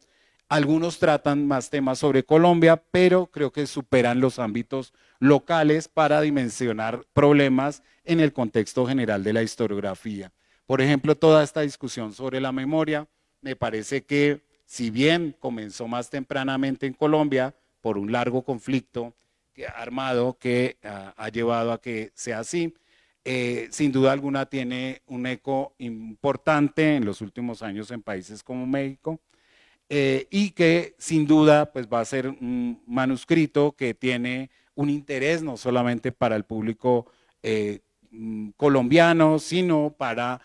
Algunos tratan más temas sobre Colombia, pero creo que superan los ámbitos locales para dimensionar problemas en el contexto general de la historiografía. Por ejemplo, toda esta discusión sobre la memoria, me parece que si bien comenzó más tempranamente en Colombia por un largo conflicto armado que ha llevado a que sea así, sin duda alguna tiene un eco importante en los últimos años en países como México, y que sin duda pues, va a ser un manuscrito que tiene un interés no solamente para el público colombiano, sino para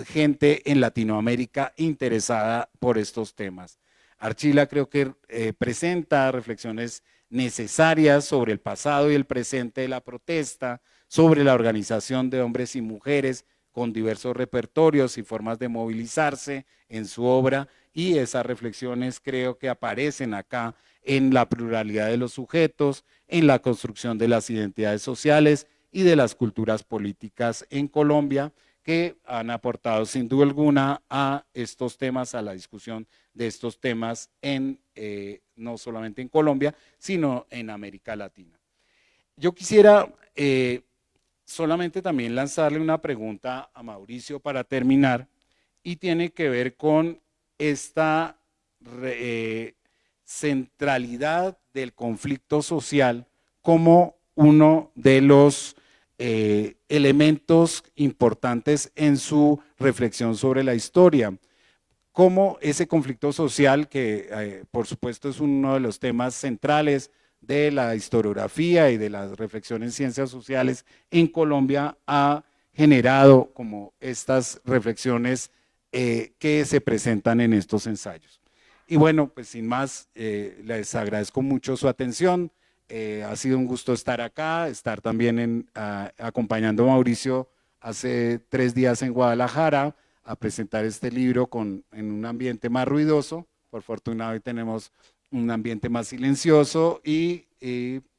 gente en Latinoamérica interesada por estos temas. Archila creo que presenta reflexiones necesarias sobre el pasado y el presente de la protesta, sobre la organización de hombres y mujeres con diversos repertorios y formas de movilizarse en su obra, y esas reflexiones creo que aparecen acá en la pluralidad de los sujetos, en la construcción de las identidades sociales y de las culturas políticas en Colombia, que han aportado sin duda alguna a estos temas, a la discusión de estos temas no solamente en Colombia, sino en América Latina. Yo quisiera solamente también lanzarle una pregunta a Mauricio para terminar, y tiene que ver con esta centralidad del conflicto social como uno de los elementos importantes en su reflexión sobre la historia. Cómo ese conflicto social, que por supuesto es uno de los temas centrales de la historiografía y de las reflexiones en ciencias sociales en Colombia, ha generado como estas reflexiones que se presentan en estos ensayos. Y bueno, pues sin más, les agradezco mucho su atención. Ha sido un gusto estar acá, estar también acompañando a Mauricio hace 3 días en Guadalajara a presentar este libro en un ambiente más ruidoso. Por fortuna hoy tenemos un ambiente más silencioso y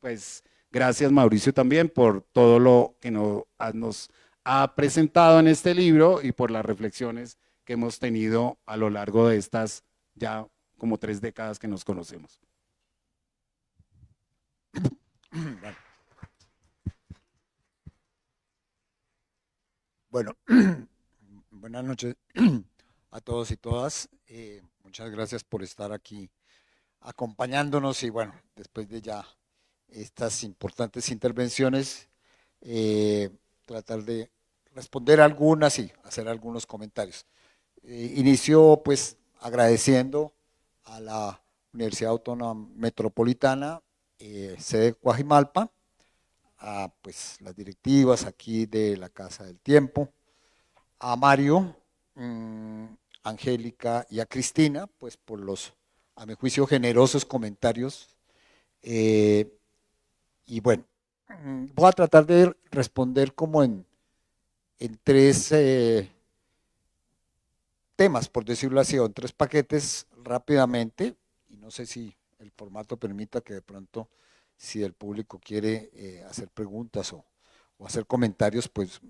pues gracias Mauricio también por todo lo que nos ha presentado en este libro y por las reflexiones que hemos tenido a lo largo de estas ya como 3 décadas que nos conocemos. Bueno, buenas noches a todos y todas. Muchas gracias por estar aquí acompañándonos y bueno, después de ya estas importantes intervenciones, tratar de responder algunas y hacer algunos comentarios. Inicio pues agradeciendo a la Universidad Autónoma Metropolitana, sede Guajimalpa, a pues, las directivas aquí de la Casa del Tiempo, a Mario, Angélica y a Cristina, pues por los, a mi juicio, generosos comentarios. Y bueno, voy a tratar de responder como en 3 temas, por decirlo así, o en 3 paquetes rápidamente, y no sé si el formato permita que de pronto, si el público quiere hacer preguntas o hacer comentarios, pues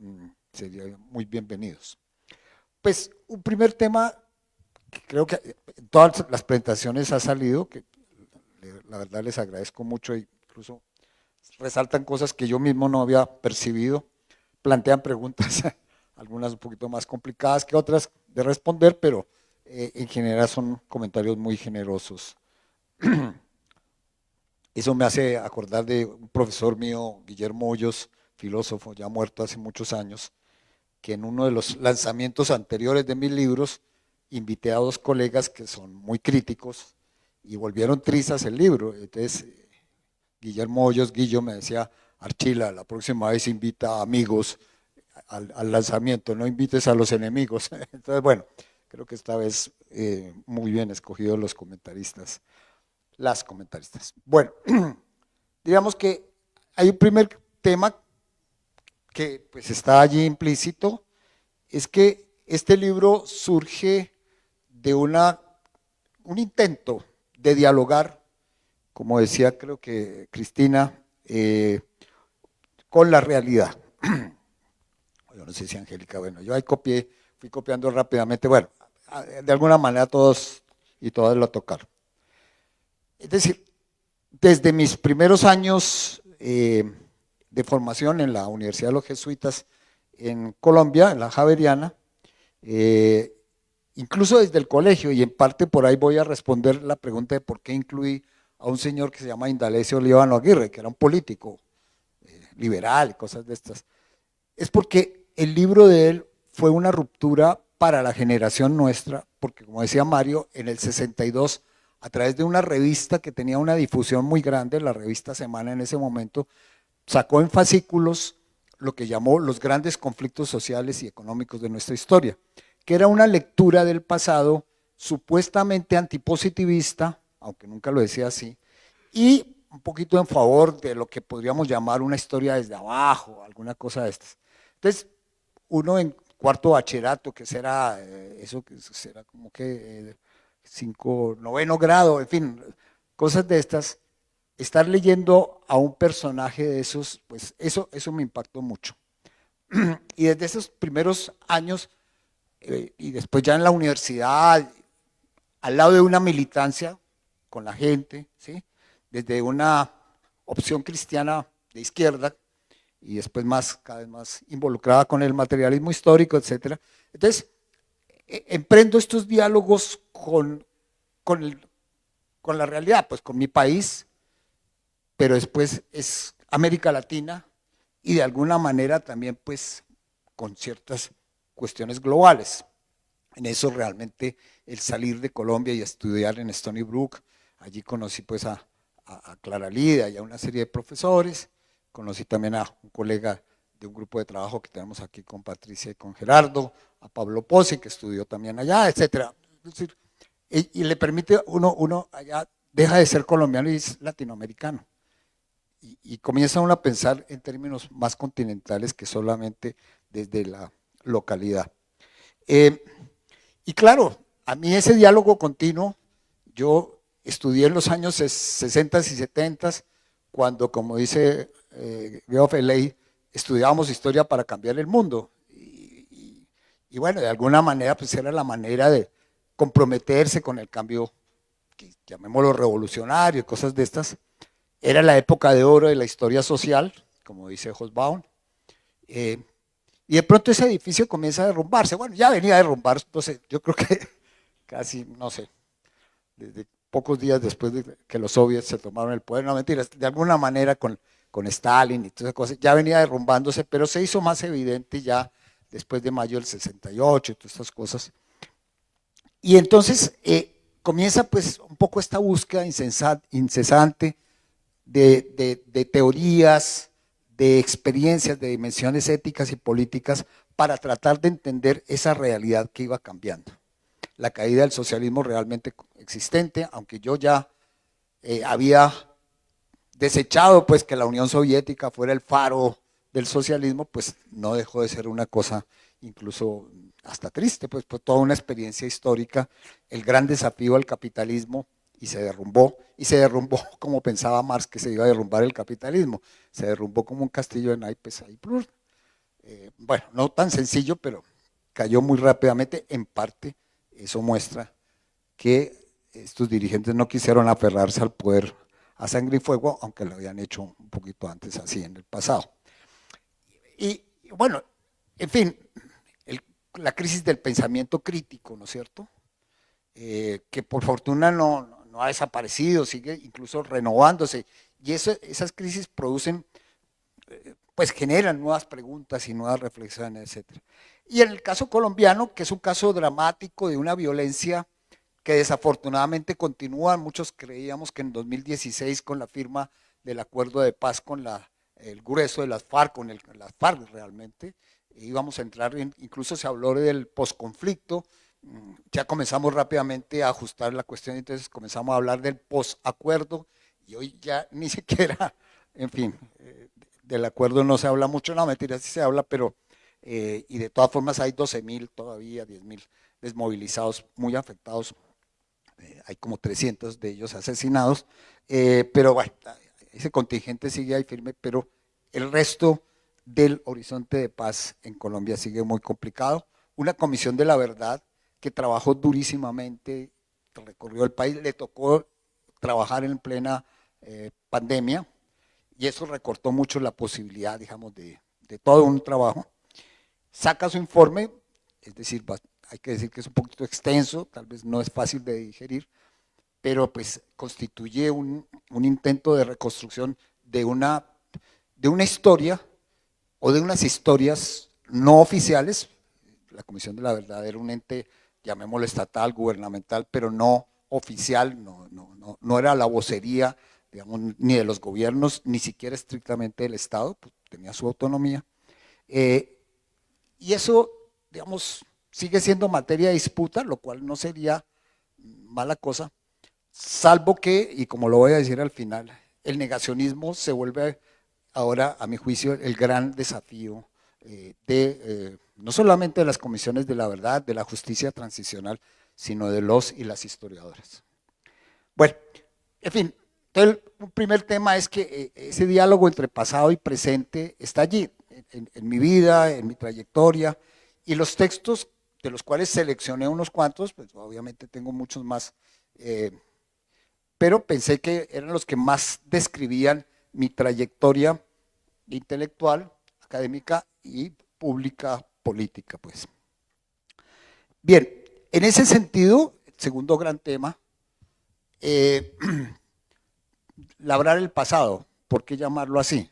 serían muy bienvenidos. Pues un primer tema, que creo que en todas las presentaciones ha salido, que la verdad les agradezco mucho, e incluso resaltan cosas que yo mismo no había percibido, plantean preguntas, algunas un poquito más complicadas que otras de responder, pero en general son comentarios muy generosos. Eso me hace acordar de un profesor mío, Guillermo Hoyos, filósofo ya muerto hace muchos años, que en uno de los lanzamientos anteriores de mis libros invité a 2 colegas que son muy críticos y volvieron trizas el libro. Entonces, Guillermo Hoyos, Guillo, me decía, Archila, la próxima vez invita a amigos al lanzamiento, no invites a los enemigos. Entonces, bueno, creo que esta vez muy bien escogidos los comentaristas, las comentaristas. Bueno, digamos que hay un primer tema que pues está allí implícito, es que este libro surge de un intento de dialogar, como decía creo que Cristina, con la realidad. Yo no sé si Angélica, bueno, yo ahí fui copiando rápidamente, bueno, de alguna manera todos y todas lo tocaron. Es decir, desde mis primeros años de formación en la Universidad de los Jesuitas en Colombia, en la Javeriana, incluso desde el colegio, y en parte por ahí voy a responder la pregunta de por qué incluí a un señor que se llama Indalecio Líbano Aguirre, que era un político liberal y cosas de estas, es porque el libro de él fue una ruptura para la generación nuestra, porque como decía Mario, en el 62, a través de una revista que tenía una difusión muy grande, la revista Semana en ese momento, sacó en fascículos lo que llamó los grandes conflictos sociales y económicos de nuestra historia, que era una lectura del pasado supuestamente antipositivista, aunque nunca lo decía así, y un poquito en favor de lo que podríamos llamar una historia desde abajo, alguna cosa de estas. Entonces, uno en cuarto bachillerato, que será eso, que será como que 9º grado, en fin, cosas de estas, estar leyendo a un personaje de esos, pues eso me impactó mucho. Y desde esos primeros años, y después ya en la universidad, al lado de una militancia con la gente, ¿sí? Desde una opción cristiana de izquierda, y después cada vez más involucrada con el materialismo histórico, etc. Entonces, emprendo estos diálogos con la realidad, pues con mi país, pero después es América Latina y de alguna manera también pues con ciertas cuestiones globales. En eso realmente el salir de Colombia y estudiar en Stony Brook, allí conocí pues a Clara Lida y a una serie de profesores, conocí también a un colega de un grupo de trabajo que tenemos aquí con Patricia y con Gerardo, a Pablo Pozzi, que estudió también allá, etcétera. Es decir, y le permite, uno allá deja de ser colombiano y es latinoamericano. Y comienza uno a pensar en términos más continentales que solamente desde la localidad. Y claro, a mí ese diálogo continuo, yo estudié en los años 60 y 70, cuando, como dice Geoff Eley, estudiábamos historia para cambiar el mundo. Y bueno, de alguna manera, pues era la manera de comprometerse con el cambio, que llamémoslo revolucionario y cosas de estas. Era la época de oro de la historia social, como dice Hobsbawm. Y de pronto ese edificio comienza a derrumbarse. Bueno, ya venía a derrumbar, entonces yo creo que casi, no sé, desde pocos días después de que los soviets se tomaron el poder, no mentiras, de alguna manera con Stalin y todas esas cosas, ya venía derrumbándose, pero se hizo más evidente ya después de mayo del 68 y todas estas cosas. Y entonces comienza pues un poco esta búsqueda incesante de teorías, de experiencias, de dimensiones éticas y políticas para tratar de entender esa realidad que iba cambiando. La caída del socialismo realmente existente, aunque yo ya había desechado pues que la Unión Soviética fuera el faro del socialismo, pues no dejó de ser una cosa incluso hasta triste, pues toda una experiencia histórica, el gran desafío al capitalismo, y se derrumbó como pensaba Marx que se iba a derrumbar el capitalismo, se derrumbó como un castillo de naipes ahí. Bueno, no tan sencillo, pero cayó muy rápidamente. En parte eso muestra que estos dirigentes no quisieron aferrarse al poder a sangre y fuego, aunque lo habían hecho un poquito antes así en el pasado. Y bueno, en fin, la crisis del pensamiento crítico, ¿no es cierto? Que por fortuna no ha desaparecido, sigue incluso renovándose, y esas crisis producen, pues generan nuevas preguntas y nuevas reflexiones, etc. Y en el caso colombiano, que es un caso dramático de una violencia que desafortunadamente continúa, muchos creíamos que en 2016 con la firma del acuerdo de paz con el grueso de las FARC, las FARC realmente, íbamos a entrar, incluso se habló del posconflicto, ya comenzamos rápidamente a ajustar la cuestión, entonces comenzamos a hablar del posacuerdo y hoy ya ni siquiera, en fin, del acuerdo no se habla mucho, no, mentira, sí se habla, pero y de todas formas hay 12.000 todavía, 10.000 desmovilizados, muy afectados, hay como 300 de ellos asesinados, pero bueno, ese contingente sigue ahí firme, pero el resto del horizonte de paz en Colombia sigue muy complicado. Una comisión de la verdad que trabajó durísimamente, recorrió el país, le tocó trabajar en plena pandemia y eso recortó mucho la posibilidad, digamos, de todo un trabajo. Saca su informe, es decir, hay que decir que es un poquito extenso, tal vez no es fácil de digerir, pero pues constituye un intento de reconstrucción de una historia o de unas historias no oficiales. La Comisión de la Verdad era un ente, llamémoslo estatal, gubernamental, pero no oficial, no era la vocería, digamos, ni de los gobiernos, ni siquiera estrictamente del Estado, pues tenía su autonomía. Y eso, digamos, sigue siendo materia de disputa, lo cual no sería mala cosa, salvo que, y como lo voy a decir al final, el negacionismo se vuelve ahora, a mi juicio, el gran desafío no solamente de las comisiones de la verdad, de la justicia transicional, sino de los y las historiadoras. Bueno, en fin, un primer tema es que ese diálogo entre pasado y presente está allí, en mi vida, en mi trayectoria, y los textos de los cuales seleccioné unos cuantos, pues obviamente tengo muchos más, pero pensé que eran los que más describían mi trayectoria intelectual, académica y pública política, pues. Bien, en ese sentido, el segundo gran tema, labrar el pasado, ¿por qué llamarlo así?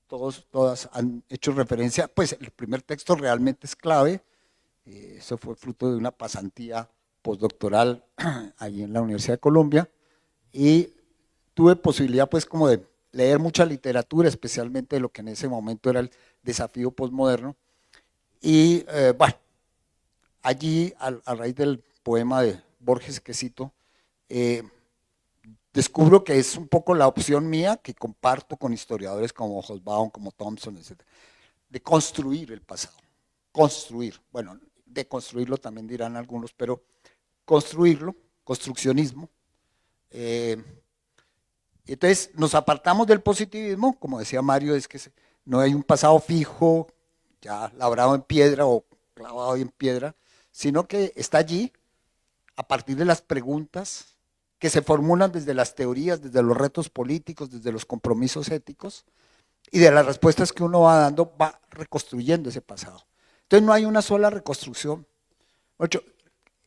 Todas han hecho referencia, pues el primer texto realmente es clave, eso fue fruto de una pasantía postdoctoral allí en la Universidad de Colombia, y tuve posibilidad pues como de leer mucha literatura, especialmente de lo que en ese momento era el desafío postmoderno, y bueno, allí a raíz del poema de Borges que cito, descubro que es un poco la opción mía que comparto con historiadores como Hobsbawm, como Thompson, etc., de construir el pasado, construir, bueno, de construirlo también dirán algunos, pero construirlo, construccionismo. Entonces nos apartamos del positivismo, como decía Mario, es que no hay un pasado fijo, ya labrado en piedra o clavado en piedra, sino que está allí a partir de las preguntas que se formulan desde las teorías, desde los retos políticos, desde los compromisos éticos, y de las respuestas que uno va dando, va reconstruyendo ese pasado. Entonces no hay una sola reconstrucción.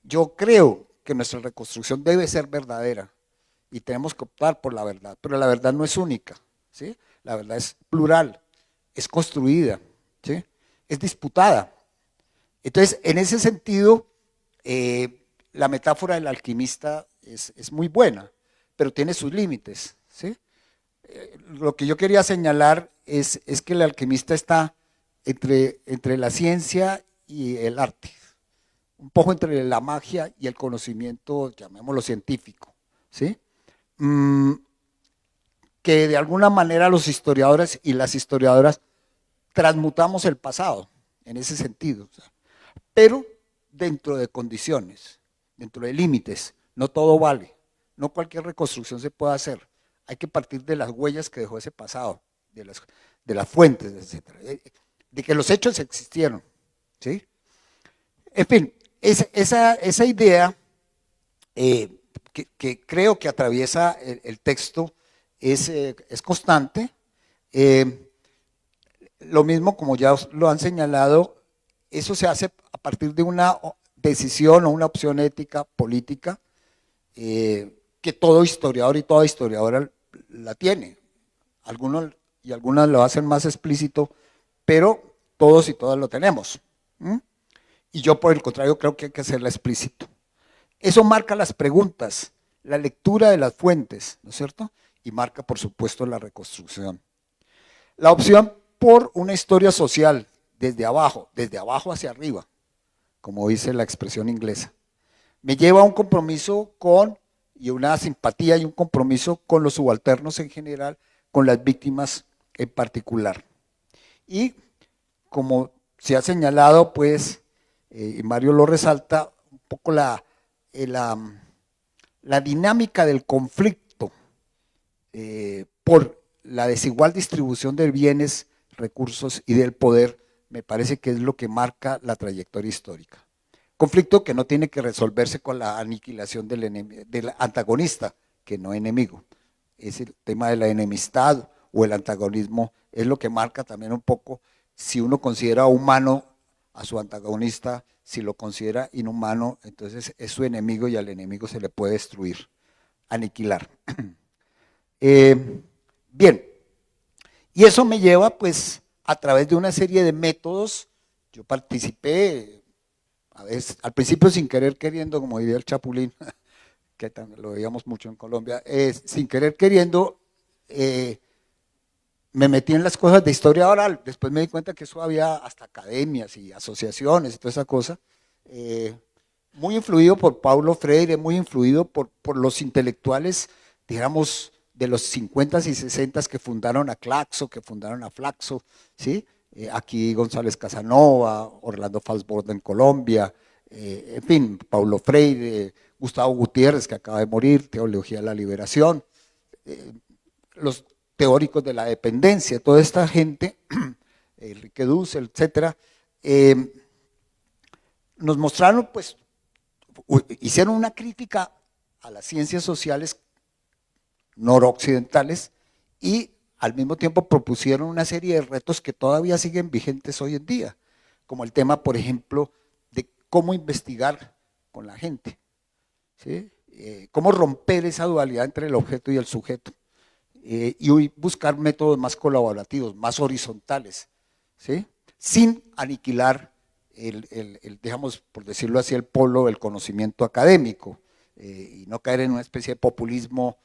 Yo creo que nuestra reconstrucción debe ser verdadera y tenemos que optar por la verdad, pero la verdad no es única, ¿sí? La verdad es plural, es construida, ¿sí? Es disputada. Entonces, en ese sentido, la metáfora del alquimista es muy buena, pero tiene sus límites, ¿sí? Lo que yo quería señalar es que el alquimista está entre la ciencia y el arte, un poco entre la magia y el conocimiento, llamémoslo científico, ¿sí? Que de alguna manera los historiadores y las historiadoras transmutamos el pasado en ese sentido, o sea, pero dentro de condiciones, dentro de límites, no todo vale, no cualquier reconstrucción se puede hacer, hay que partir de las huellas que dejó ese pasado, de las fuentes, etc., de que los hechos existieron, ¿sí? En fin, esa idea que creo que atraviesa el texto es constante. Lo mismo, como ya lo han señalado, eso se hace a partir de una decisión o una opción ética, política, que todo historiador y toda historiadora la tiene. Algunos y algunas lo hacen más explícito, pero todos y todas lo tenemos. Y yo, por el contrario, creo que hay que hacerla explícito. Eso marca las preguntas, la lectura de las fuentes, ¿no es cierto? Y marca, por supuesto, la reconstrucción. La opción por una historia social, desde abajo hacia arriba, como dice la expresión inglesa, me lleva a un compromiso con, y una simpatía y un compromiso con los subalternos en general, con las víctimas en particular. Y como se ha señalado, pues, y Mario lo resalta, un poco la dinámica del conflicto por la desigual distribución de bienes, recursos y del poder, me parece que es lo que marca la trayectoria histórica. Conflicto que no tiene que resolverse con la aniquilación del antagonista, que no enemigo. Es el tema de la enemistad o el antagonismo, es lo que marca también un poco si uno considera humano a su antagonista, si lo considera inhumano, entonces es su enemigo y al enemigo se le puede destruir, aniquilar. Bien, y eso me lleva pues a través de una serie de métodos. Yo participé, a veces, al principio sin querer queriendo, como diría el Chapulín, que también lo veíamos mucho en Colombia, sin querer queriendo, me metí en las cosas de historia oral, después me di cuenta que eso había hasta academias y asociaciones y toda esa cosa, muy influido por Paulo Freire, muy influido por los intelectuales, digamos, de los 50s y 60s que fundaron a Claxo, que fundaron a Flaxo, ¿sí? Aquí González Casanova, Orlando Falsborda en Colombia, en fin, Paulo Freire, Gustavo Gutiérrez, que acaba de morir, Teología de la Liberación, los teóricos de la dependencia, toda esta gente, Enrique Dussel, etcétera, nos mostraron, pues, hicieron una crítica a las ciencias sociales noroccidentales y al mismo tiempo propusieron una serie de retos que todavía siguen vigentes hoy en día, como el tema, por ejemplo, de cómo investigar con la gente, ¿sí? Cómo romper esa dualidad entre el objeto y el sujeto, y hoy buscar métodos más colaborativos, más horizontales, ¿sí? Sin aniquilar digamos, por decirlo así, el polo del conocimiento académico, y no caer en una especie de populismo,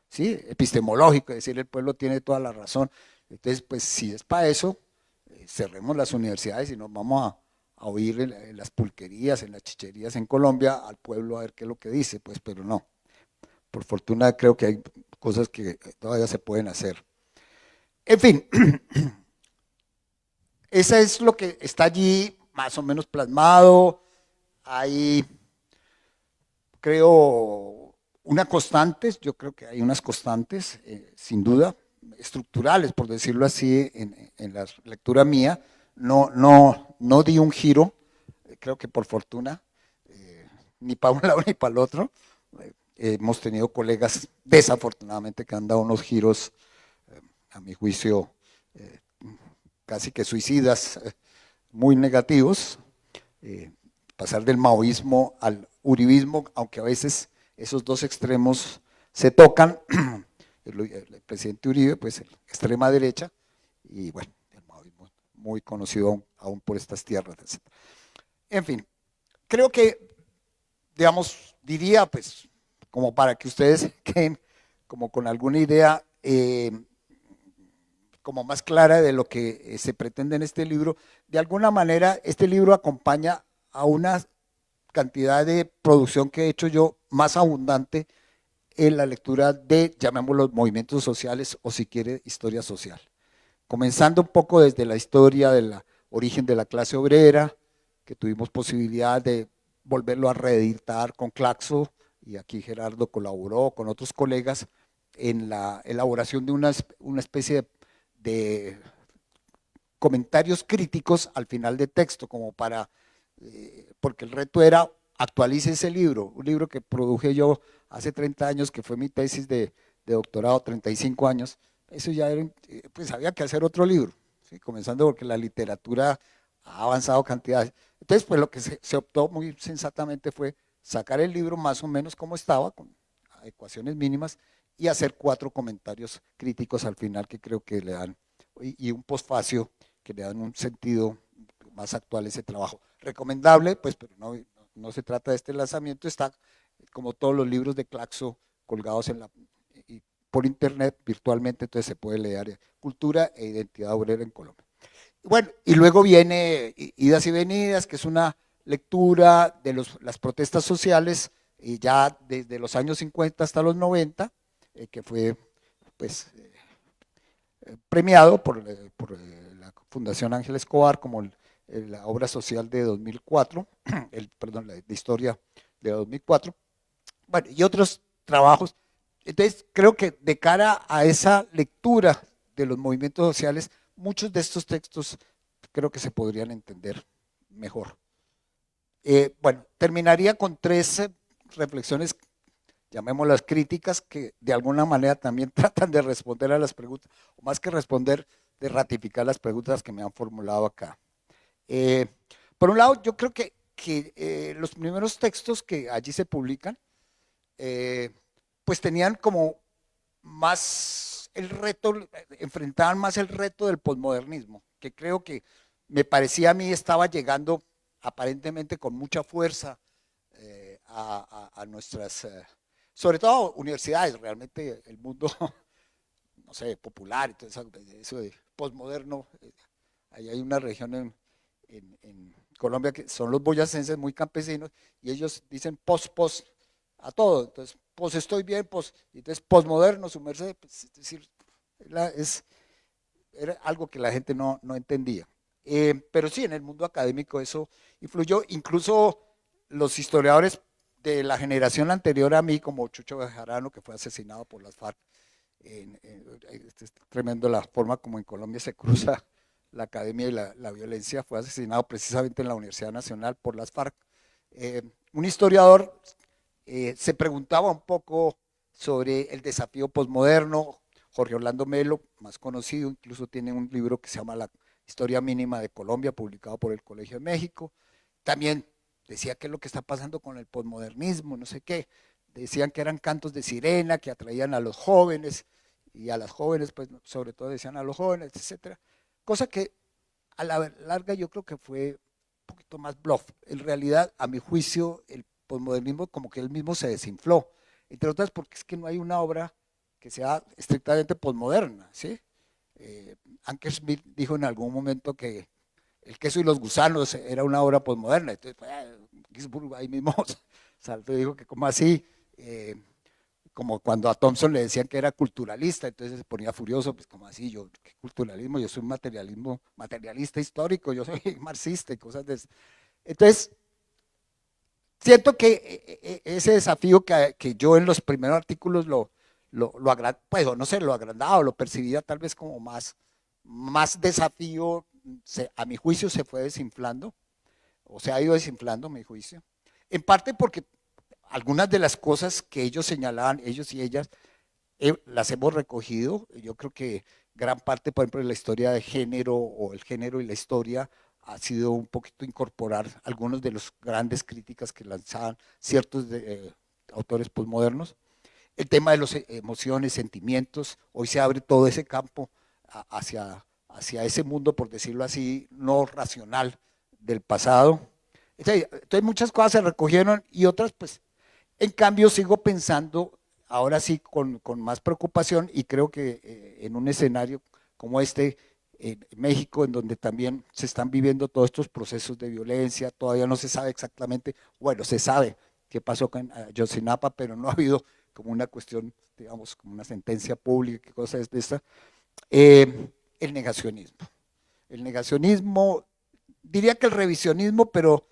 ¿sí? Epistemológico, es decir, el pueblo tiene toda la razón. Entonces, pues si es para eso, cerremos las universidades y nos vamos a oír en las pulquerías, en las chicherías en Colombia, al pueblo a ver qué es lo que dice, pues, pero no. Por fortuna creo que hay cosas que todavía se pueden hacer. En fin, eso es lo que está allí más o menos plasmado. Hay, creo, una constante, yo creo que hay unas constantes, sin duda, estructurales, por decirlo así, en la lectura mía. No di un giro, creo que por fortuna, ni para un lado ni para el otro. Hemos tenido colegas, desafortunadamente, que han dado unos giros, a mi juicio, casi que suicidas, muy negativos. Pasar del maoísmo al uribismo, aunque a veces esos dos extremos se tocan. El presidente Uribe, pues, extrema derecha, y bueno, el maoísmo muy conocido aún por estas tierras, etc. En fin, creo que, digamos, diría, pues, como para que ustedes queden como con alguna idea como más clara de lo que se pretende en este libro. De alguna manera, este libro acompaña a una cantidad de producción que he hecho yo más abundante en la lectura de, llamémoslo, movimientos sociales, o si quiere, historia social. Comenzando un poco desde la historia del origen de la clase obrera, que tuvimos posibilidad de volverlo a reeditar con Claxo, y aquí Gerardo colaboró con otros colegas en la elaboración de una especie de comentarios críticos al final de texto, como para, porque el reto era actualice ese libro, un libro que produje yo hace 30 años, que fue mi tesis de doctorado, 35 años. Eso ya era, pues había que hacer otro libro, ¿sí? Comenzando porque la literatura ha avanzado cantidades. Entonces, pues lo que se optó muy sensatamente fue sacar el libro más o menos como estaba, con ecuaciones mínimas, y hacer 4 comentarios críticos al final que creo que le dan, y un posfacio que le dan un sentido más actual a ese trabajo. Recomendable, pues, pero no se trata de este lanzamiento, está como todos los libros de Claxo colgados por internet virtualmente, entonces se puede leer Cultura e Identidad Obrera en Colombia. Bueno, y luego viene Idas y Venidas, que es una lectura de las protestas sociales, ya desde los años 50 hasta los 90, que fue, pues, premiado por la Fundación Ángel Escobar como la obra social de 2004, perdón, de historia de 2004, bueno, y otros trabajos. Entonces, creo que de cara a esa lectura de los movimientos sociales, muchos de estos textos creo que se podrían entender mejor. Bueno, terminaría con 3 reflexiones, llamémoslas críticas, que de alguna manera también tratan de responder a las preguntas, o más que responder, de ratificar las preguntas que me han formulado acá. Por un lado, yo creo que los primeros textos que allí se publican, pues tenían como más el reto, enfrentaban más el reto del posmodernismo, que creo que me parecía a mí estaba llegando aparentemente con mucha fuerza a nuestras, sobre todo universidades, realmente el mundo, no sé, popular y todo eso de posmoderno. Ahí hay una región en Colombia que son los boyacenses, muy campesinos, y ellos dicen post a todo. Entonces, estoy bien, y entonces posmoderno, su merced, pues, es decir, era algo que la gente no entendía. Pero sí, en el mundo académico eso influyó. Incluso los historiadores de la generación anterior a mí, como Chucho Bejarano, que fue asesinado por las FARC, es tremendo la forma como en Colombia se cruza la academia y la violencia, fue asesinado precisamente en la Universidad Nacional por las FARC. Un historiador se preguntaba un poco sobre el desafío posmoderno, Jorge Orlando Melo, más conocido, incluso tiene un libro que se llama La Historia Mínima de Colombia, publicado por el Colegio de México. También decía qué es lo que está pasando con el posmodernismo, no sé qué. Decían que eran cantos de sirena, que atraían a los jóvenes, y a las jóvenes, pues sobre todo decían a los jóvenes, etcétera. Cosa que a la larga yo creo que fue un poquito más bluff. En realidad, a mi juicio, el posmodernismo como que él mismo se desinfló, entre otras porque es que no hay una obra que sea estrictamente posmoderna, ¿sí? Anker Smith dijo en algún momento que El queso y los gusanos era una obra posmoderna, entonces Ginsburg ahí mismo saltó y dijo que como así, como cuando a Thompson le decían que era culturalista, entonces se ponía furioso, pues como así, yo, ¿qué culturalismo? Yo soy un materialista histórico, yo soy marxista y cosas de eso. Entonces, siento que ese desafío que yo en los primeros artículos pues, no sé, lo agrandaba, lo percibía tal vez como más desafío, a mi juicio se fue desinflando, o se ha ido desinflando a mi juicio, en parte porque algunas de las cosas que ellos señalaban, ellos y ellas, las hemos recogido. Yo creo que gran parte, por ejemplo, de la historia de género o el género y la historia ha sido un poquito incorporar algunos de los grandes críticas que lanzaban ciertos autores posmodernos. El tema de las emociones, sentimientos, hoy se abre todo ese campo hacia ese mundo, por decirlo así, no racional del pasado. Entonces muchas cosas se recogieron y otras pues en cambio, sigo pensando, ahora sí, con más preocupación, y creo que en un escenario como este, en México, en donde también se están viviendo todos estos procesos de violencia, todavía no se sabe exactamente, bueno, se sabe qué pasó con Ayotzinapa, pero no ha habido como una cuestión, digamos, como una sentencia pública, qué cosa es de esta, el negacionismo. El negacionismo, diría que el revisionismo, pero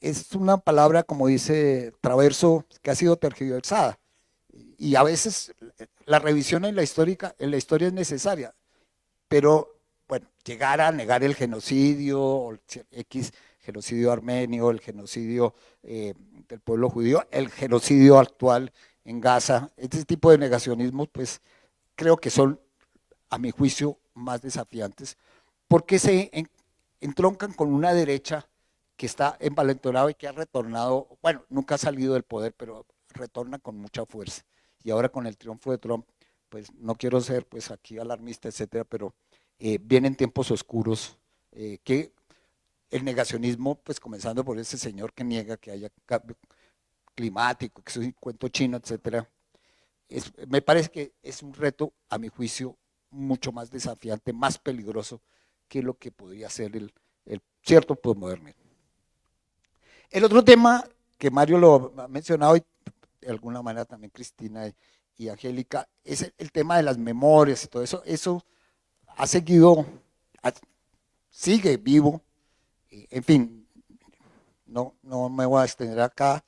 es una palabra, como dice Traverso, que ha sido tergiversada. Y a veces la revisión en la historia es necesaria, pero bueno, llegar a negar el genocidio, X genocidio armenio, el genocidio del pueblo judío, el genocidio actual en Gaza, este tipo de negacionismos, pues creo que son, a mi juicio, más desafiantes, porque se entroncan con una derecha que está envalentonado y que ha retornado, bueno, nunca ha salido del poder, pero retorna con mucha fuerza. Y ahora con el triunfo de Trump, pues no quiero ser pues aquí alarmista, etcétera, pero vienen tiempos oscuros que el negacionismo, pues comenzando por ese señor que niega que haya cambio climático, que es un cuento chino, etcétera, me parece que es un reto, a mi juicio, mucho más desafiante, más peligroso que lo que podría ser el cierto posmodernismo. El otro tema que Mario lo ha mencionado y de alguna manera también Cristina y Angélica, es el tema de las memorias y todo eso. Eso ha seguido, sigue vivo. En fin, no me voy a extender acá.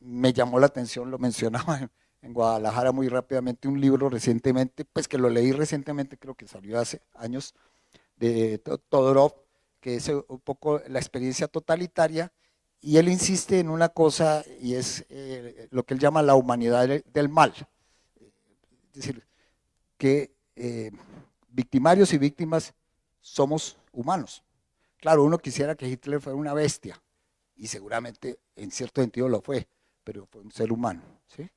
Me llamó la atención, lo mencionaba en Guadalajara muy rápidamente, un libro recientemente, pues que lo leí recientemente, creo que salió hace años, de Todorov, que es un poco la experiencia totalitaria. Y él insiste en una cosa y es lo que él llama la humanidad del mal. Es decir, que victimarios y víctimas somos humanos. Claro, uno quisiera que Hitler fuera una bestia y seguramente en cierto sentido lo fue, pero fue un ser humano, ¿sí?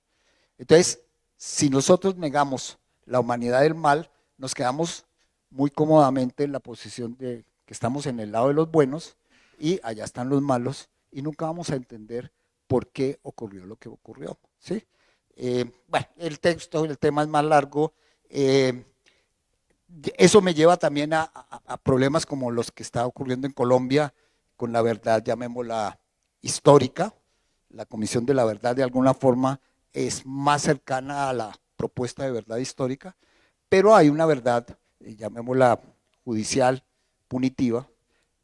Entonces, si nosotros negamos la humanidad del mal, nos quedamos muy cómodamente en la posición de que estamos en el lado de los buenos y allá están los malos, y nunca vamos a entender por qué ocurrió lo que ocurrió, ¿sí? Bueno, el tema es más largo. Eso me lleva también a problemas como los que está ocurriendo en Colombia con la verdad, llamémosla histórica. La Comisión de la Verdad de alguna forma es más cercana a la propuesta de verdad histórica, pero hay una verdad, llamémosla judicial, punitiva,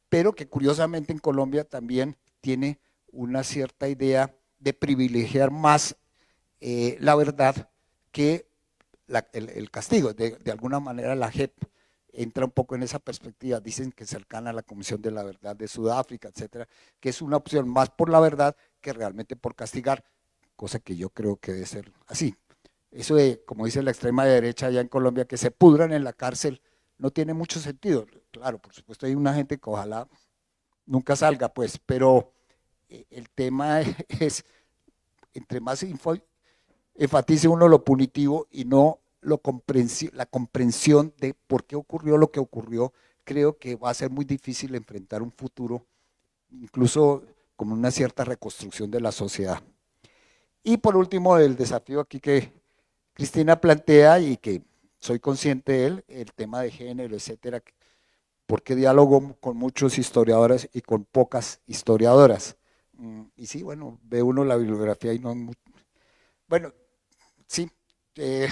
pero que curiosamente en Colombia también tiene una cierta idea de privilegiar más la verdad que el castigo. De alguna manera la JEP entra un poco en esa perspectiva, dicen que es cercana a la Comisión de la Verdad de Sudáfrica, etcétera, que es una opción más por la verdad que realmente por castigar, cosa que yo creo que debe ser así. eso de, como dice la extrema derecha allá en Colombia, que se pudran en la cárcel, no tiene mucho sentido. Claro, por supuesto hay una gente que ojalá nunca salga, pues, pero el tema es, entre más enfatice uno lo punitivo y no la comprensión de por qué ocurrió lo que ocurrió, creo que va a ser muy difícil enfrentar un futuro, incluso con una cierta reconstrucción de la sociedad. Y por último, el desafío aquí que Cristina plantea y que soy consciente de él, el tema de género, etcétera, porque diálogo con muchos historiadores y con pocas historiadoras. Y sí, bueno, ve uno la bibliografía y no... Bueno, sí, eh,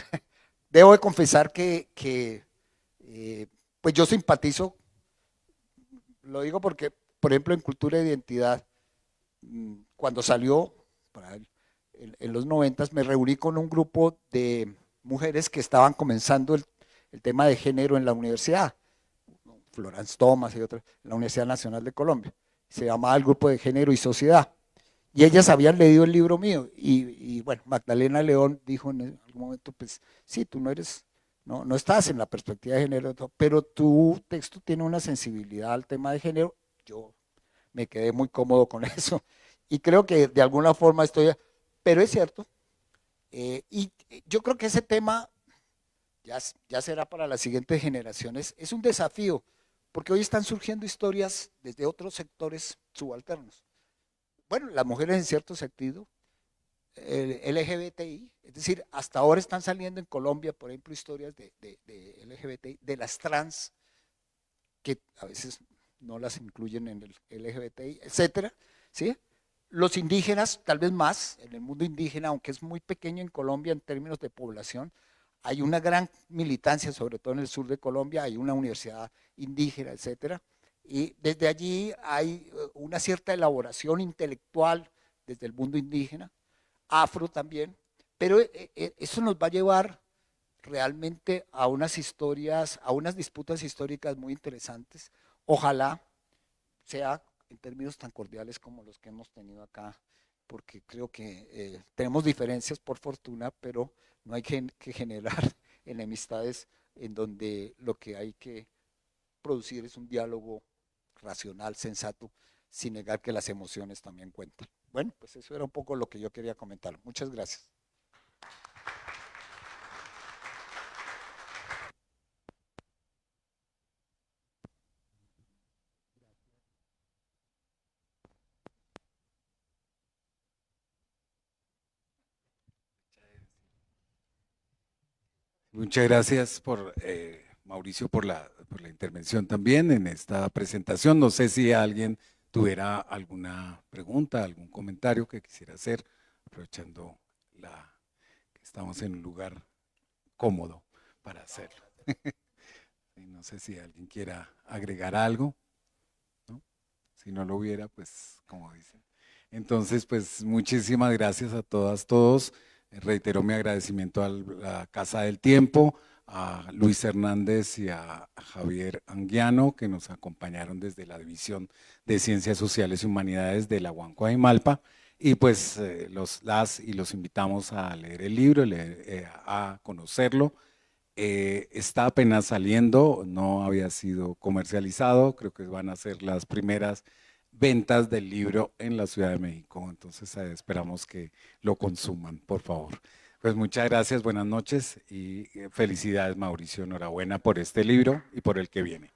debo de confesar que pues yo simpatizo, lo digo porque, por ejemplo, en Cultura e Identidad, cuando salió en los 90 me reuní con un grupo de mujeres que estaban comenzando el tema de género en la universidad, Florence Thomas y otras, en la Universidad Nacional de Colombia. Se llamaba el Grupo de Género y Sociedad. Y ellas habían leído el libro mío. Y bueno, Magdalena León dijo en algún momento, pues sí, tú no eres, no estás en la perspectiva de género, pero tu texto tiene una sensibilidad al tema de género. Yo me quedé muy cómodo con eso. Y creo que de alguna forma estoy, pero es cierto. Y yo creo que ese tema ya será para las siguientes generaciones. Es un desafío, porque hoy están surgiendo historias desde otros sectores subalternos. Bueno, las mujeres en cierto sentido, el LGBTI, es decir, hasta ahora están saliendo en Colombia, por ejemplo, historias de LGBTI, de las trans, que a veces no las incluyen en el LGBTI, etcétera, ¿sí? Los indígenas, tal vez más, en el mundo indígena, aunque es muy pequeño en Colombia en términos de población, hay una gran militancia, sobre todo en el sur de Colombia, hay una universidad indígena, etcétera, y desde allí hay una cierta elaboración intelectual desde el mundo indígena, afro también, pero eso nos va a llevar realmente a unas historias, a unas disputas históricas muy interesantes. Ojalá sea en términos tan cordiales como los que hemos tenido acá, porque creo que tenemos diferencias por fortuna, pero no hay que generar enemistades en donde lo que hay que producir es un diálogo racional, sensato, sin negar que las emociones también cuentan. Bueno, pues eso era un poco lo que yo quería comentar. Muchas gracias. Muchas gracias por Mauricio por la intervención también en esta presentación. No sé si alguien tuviera alguna pregunta, algún comentario que quisiera hacer, aprovechando que estamos en un lugar cómodo para hacerlo. Y no sé si alguien quiera agregar algo, ¿no? Si no lo hubiera, pues como dicen. Entonces, pues muchísimas gracias a todas, todos. Reitero mi agradecimiento a la Casa del Tiempo, a Luis Hernández y a Javier Anguiano, que nos acompañaron desde la División de Ciencias Sociales y Humanidades de la UAM Coajimalpa. Y pues los invitamos a leer el libro, a conocerlo. Está apenas saliendo, no había sido comercializado, creo que van a ser las primeras ventas del libro en la Ciudad de México, entonces esperamos que lo consuman, por favor. Pues muchas gracias, buenas noches y felicidades Mauricio, enhorabuena por este libro y por el que viene.